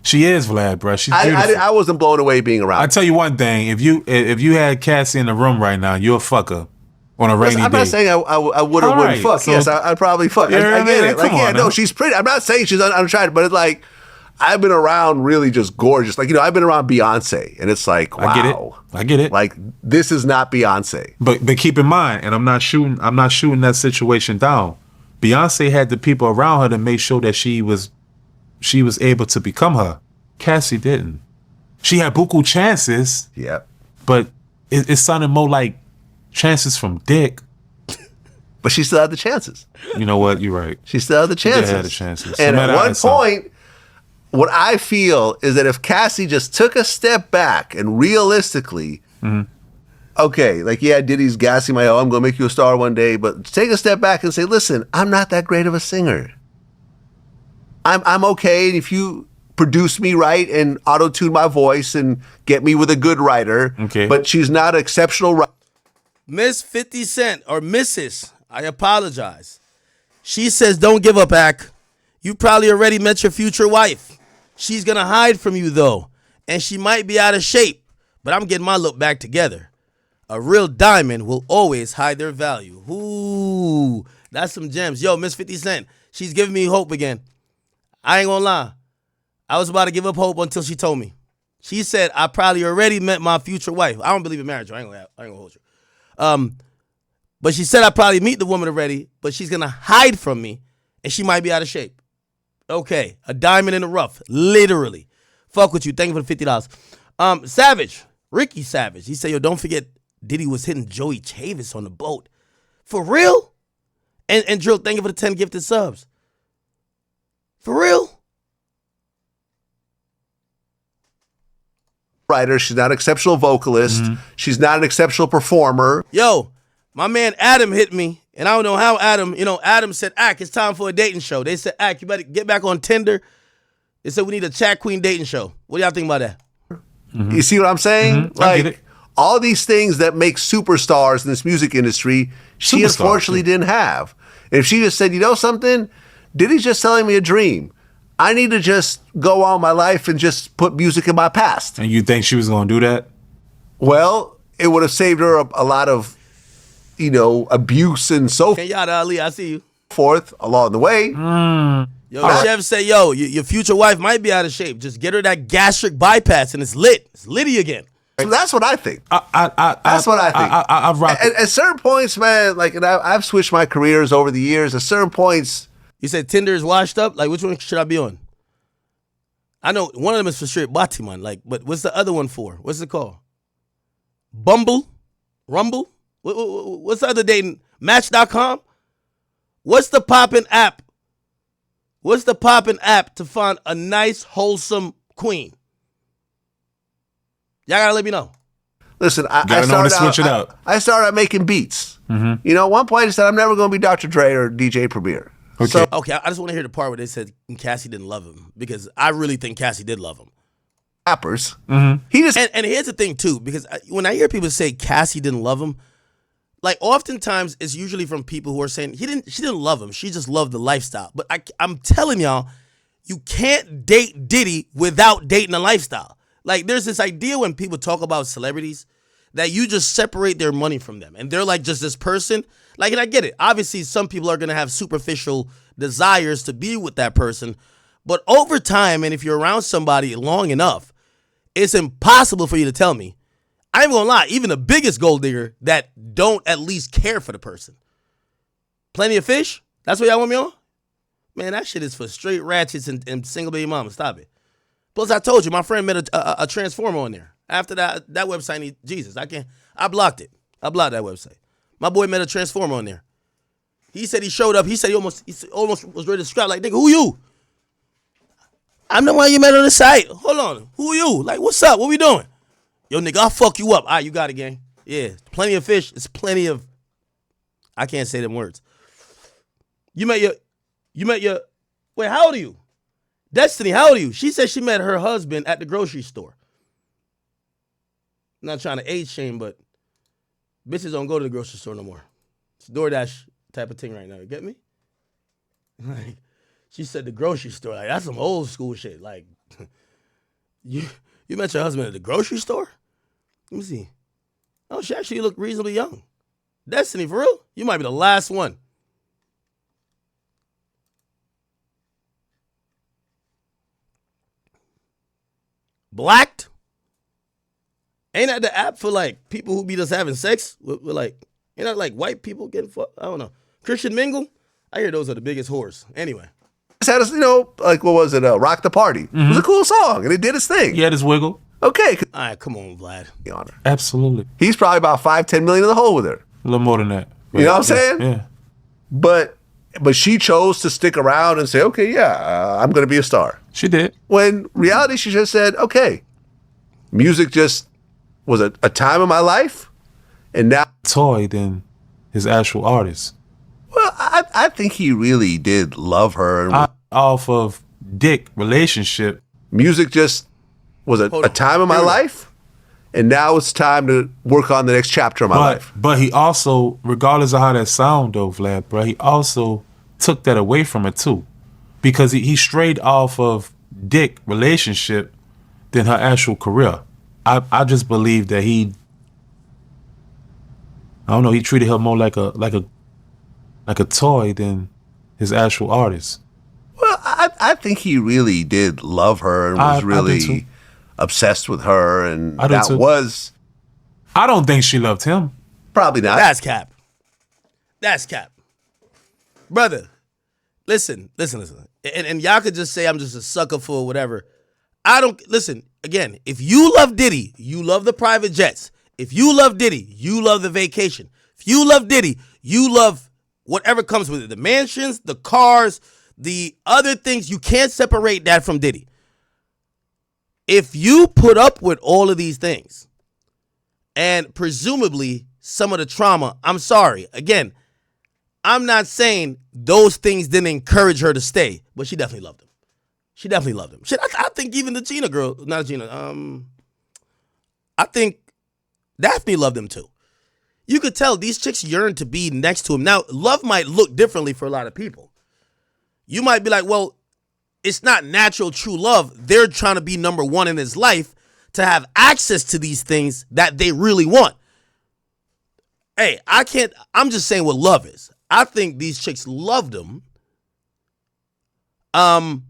U: She is, Vlad, bro. She's beautiful.
T: I wasn't blown away being around.
U: I tell you one thing: if you had Cassie in the room right now, you'll fuck her on a rainy day.
T: I'm not saying I would or wouldn't fuck. So, yes, I'd probably fuck. I get it. Like, yeah, no, she's pretty. I'm not saying she's unattractive, but it's like I've been around really just gorgeous. Like, you know, I've been around Beyonce, and it's like, wow.
U: I get it.
T: Like, this is not Beyonce.
U: But keep in mind, and I'm not shooting that situation down. Beyonce had the people around her to make sure that she was able to become her. Cassie didn't. She had buku chances.
T: Yep.
U: But it sounded more like chances from dick.
T: But she still had the chances.
U: You know what? You're right.
T: She still had the chances.
U: She had the chances.
T: And at one point, what I feel is that if Cassie just took a step back and realistically, okay, like, yeah, Diddy's gassing my, I'm going to make you a star one day, but take a step back and say, listen, I'm not that great of a singer. I'm okay, and if you produce me right and auto-tune my voice and get me with a good writer, but she's not an exceptional writer.
A: Miss 50 Cent, or Mrs., I apologize. She says, don't give up, Ak. You probably already met your future wife. She's going to hide from you, though, and she might be out of shape, but I'm getting my look back together. A real diamond will always hide their value. Ooh, that's some gems. Yo, Miss 50 Cent, she's giving me hope again. I ain't gonna lie. I was about to give up hope until she told me. She said, I probably already met my future wife. I don't believe in marriage. I ain't gonna hold you. But she said I probably meet the woman already, but she's gonna hide from me, and she might be out of shape. Okay, a diamond in the rough, literally. Fuck with you. Thank you for the $50. Savage, Ricky Savage. He said, yo, don't forget Diddy was hitting Joey Chavis on the boat. For real? And Drill, thank you for the 10 gifted subs. For real?
T: Writer, she's not an exceptional vocalist. She's not an exceptional performer.
A: Yo, my man Adam hit me, and I don't know how Adam said, Ak, it's time for a dating show. They said, Ak, you better get back on Tinder. They said we need a chat queen dating show. What do y'all think about that?
T: You see what I'm saying?
U: I get it.
T: All these things that make superstars in this music industry, she unfortunately didn't have. And if she just said, you know something, Diddy's just selling me a dream. I need to just go on my life and just put music in my past.
U: And you think she was going to do that?
T: Well, it would have saved her a lot of, abuse and so
A: Kenyatta Ali, I see you.
T: forth along the way.
A: Yo, Chef said, yo, your future wife might be out of shape. Just get her that gastric bypass and it's lit. It's litty again.
T: So that's what I think.
U: That's
T: what I think.
U: I've rocked
T: at certain points, man, and I've switched my careers over the years. At certain points.
A: You said Tinder is washed up? Like, which one should I be on? I know one of them is for straight Batiman. But what's the other one for? What's it called? Bumble? Rumble? What's the other dating? Match.com? What's the poppin' app? What's the poppin' app to find a nice, wholesome queen? Y'all gotta let me know.
T: Listen, I started out making beats.
U: Mm-hmm.
T: At one point I said I'm never going to be Dr. Dre or DJ Premier.
A: Okay, I just want to hear the part where they said Cassie didn't love him, because I really think Cassie did love him.
T: Rappers.
U: Mm-hmm.
T: He just
A: and here's the thing too, because when I hear people say Cassie didn't love him, like oftentimes it's usually from people who are saying she didn't love him, she just loved the lifestyle. But I'm telling y'all, you can't date Diddy without dating a lifestyle. Like, there's this idea when people talk about celebrities that you just separate their money from them. And they're like just this person. Like, and I get it. Obviously, some people are going to have superficial desires to be with that person. But over time, and if you're around somebody long enough, it's impossible for you to tell me. I ain't gonna lie, even the biggest gold digger that don't at least care for the person. Plenty of Fish? That's what y'all want me on? Man, that shit is for straight ratchets and single baby mamas. Stop it. Plus, I told you, my friend met a transformer on there. After that website, I blocked it. I blocked that website. My boy met a transformer on there. He said he showed up. He said he almost was ready to scrap. Like, nigga, who you? I'm the one you met on the site. Hold on. Who you? Like, what's up? What we doing? Yo, nigga, I'll fuck you up. All right, you got it, gang. Yeah, plenty of fish. It's plenty of, I can't say them words. You met your, wait, how old are you? Destiny, how old are you? She said she met her husband at the grocery store. I'm not trying to age shame, but bitches don't go to the grocery store no more. It's DoorDash type of thing right now. You get me? Like, she said the grocery store. Like, that's some old school shit. Like, you met your husband at the grocery store? Let me see. Oh, she actually looked reasonably young. Destiny, for real? You might be the last one. Blacked? Ain't that the app for like people who be just having sex with like, ain't that like white people getting fucked? I don't know. Christian Mingle? I hear those are the biggest whores. Anyway.
T: Had us, like what was it? Rock the Party. Mm-hmm. It was a cool song, and it did its thing.
U: He had his wiggle.
T: Okay.
A: All right, come on, Vlad.
U: Absolutely.
T: He's probably about 5-10 million in the hole with her.
U: A little more than that.
T: You know what I'm saying?
U: Yeah.
T: But she chose to stick around and say, okay, yeah, I'm going to be a star.
U: She did.
T: When reality, she just said, okay, music just was a time in my life, and now
U: toy than his actual artist.
T: Well, I think he really did love her.
U: Off of dick relationship.
T: Music just was a time in my life, and now it's time to work on the next chapter of my life.
U: But he also, regardless of how that sound though, Vlad, bro, he also took that away from her too. Because he strayed off of dick relationship than her actual career. I just believe that he treated her more like a toy than his actual artist.
T: Well, I think he really did love her and was really obsessed with her, and
U: I don't think she loved him.
T: Probably not.
A: That's cap. Brother, listen. And y'all could just say I'm just a sucker for whatever. Listen, again, if you love Diddy, you love the private jets. If you love Diddy, you love the vacation. If you love Diddy, you love whatever comes with it. The mansions, the cars, the other things. You can't separate that from Diddy. If you put up with all of these things and presumably some of the trauma, I'm sorry. Again, I'm not saying those things didn't encourage her to stay, but she definitely loved him. Shit, I think even the Gina girl, not Gina, I think Daphne loved him too. You could tell these chicks yearn to be next to him. Now, love might look differently for a lot of people. You might be like, well, it's not natural, true love. They're trying to be number one in his life to have access to these things that they really want. Hey, I'm just saying what love is. I think these chicks loved him. Yeah,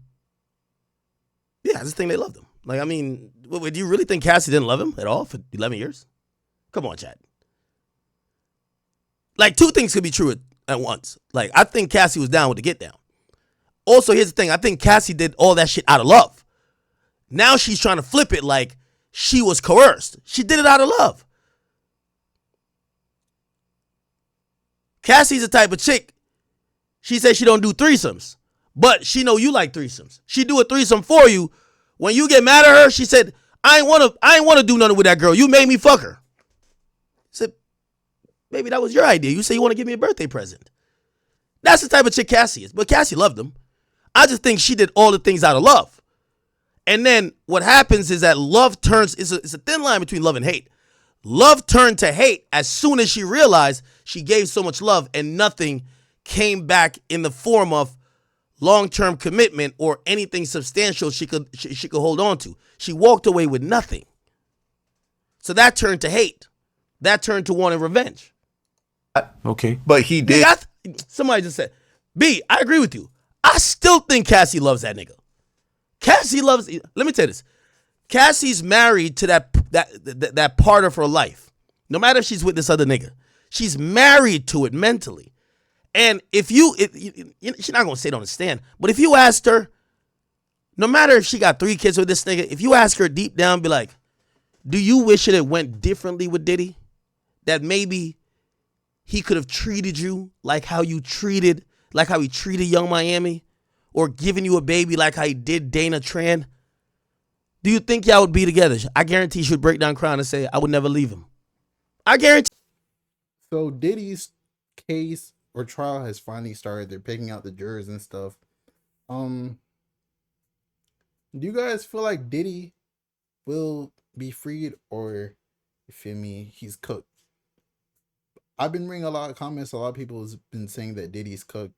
A: I just think they loved him. Like, I mean, do you really think Cassie didn't love him at all for 11 years? Come on, Chad. Like, two things could be true at once. Like, I think Cassie was down with the get down. Also, here's the thing. I think Cassie did all that shit out of love. Now she's trying to flip it like she was coerced. She did it out of love. Cassie's the type of chick, she says she don't do threesomes, but she know you like threesomes. She do a threesome for you. When you get mad at her, she said, I ain't want to do nothing with that girl. You made me fuck her. I said, maybe that was your idea. You say you want to give me a birthday present. That's the type of chick Cassie is. But Cassie loved him. I just think she did all the things out of love. And then what happens is that love turns, it's a thin line between love and hate. Love turned to hate as soon as she realized she gave so much love and nothing came back in the form of long-term commitment or anything substantial she could hold on to. She walked away with nothing. So that turned to hate. That turned to wanting revenge.
U: Okay.
T: But he did.
A: Somebody just said, B, I agree with you. I still think Cassie loves that nigga. Cassie loves, let me tell you this. Cassie's married to that part of her life. No matter if she's with this other nigga. She's married to it mentally. And if she's not going to say it on the stand, but if you asked her, no matter if she got 3 kids with this nigga, if you ask her deep down, be like, do you wish it had went differently with Diddy? That maybe he could have treated you like how he treated Young Miami, or given you a baby like how he did Dana Tran? Do you think y'all would be together? I guarantee she would break down crying and say, I would never leave him. I guarantee.
B: So Diddy's case or trial has finally started. They're picking out the jurors and stuff. Do you guys feel like Diddy will be freed, or, you feel me, he's cooked? I've been reading a lot of comments. A lot of people have been saying that Diddy's cooked.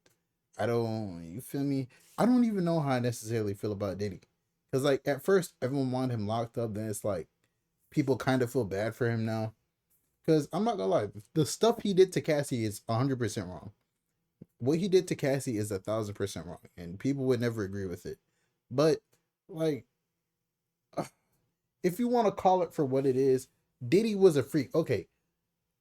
B: You feel me? I don't even know how I necessarily feel about Diddy. Because, like, at first, everyone wanted him locked up. Then it's like, people kind of feel bad for him now. Because, I'm not going to lie, the stuff he did to Cassie is 100% wrong. What he did to Cassie is 1,000% wrong. And people would never agree with it. But, like, if you want to call it for what it is, Diddy was a freak. Okay,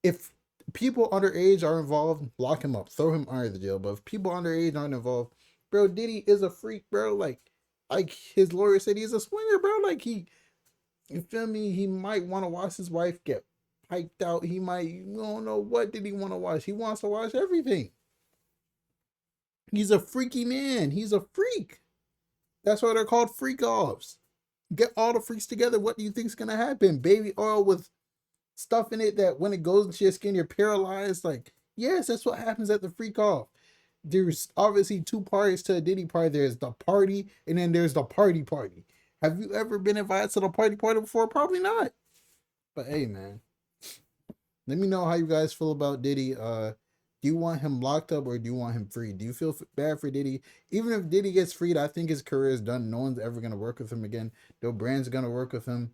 B: if people underage are involved, lock him up, throw him under the jail. But if people underage aren't involved, bro, Diddy is a freak, bro. Like his lawyer said, he's a swinger, bro. Like you feel me? He might want to watch his wife get piped out. He might, you don't know what did he want to watch. He wants to watch everything. He's a freaky man. He's a freak. That's why they're called freak offs. Get all the freaks together. What do you think is gonna happen? Baby oil with stuff in it that when it goes into your skin, you're paralyzed. Like, yes, that's what happens at the freak off. There's obviously 2 parties to a Diddy party. There's the party, and then there's the party. Have you ever been invited to the party before? Probably not. But hey, man, let me know how you guys feel about Diddy. Do you want him locked up or do you want him free? Do you feel bad for Diddy? Even if Diddy gets freed, I think his career is done. No one's ever gonna work with him again. No brand's gonna work with him.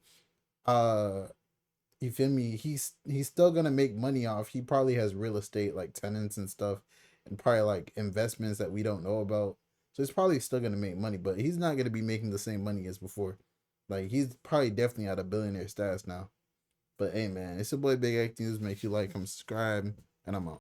B: You feel me? He's still gonna make money off. He probably has real estate, like tenants and stuff, and probably like investments that we don't know about. So he's probably still gonna make money, but he's not gonna be making the same money as before. Like, he's probably definitely at a billionaire status now. But hey, man, it's your boy Big X News. Make sure you like, comment, subscribe, and I'm out.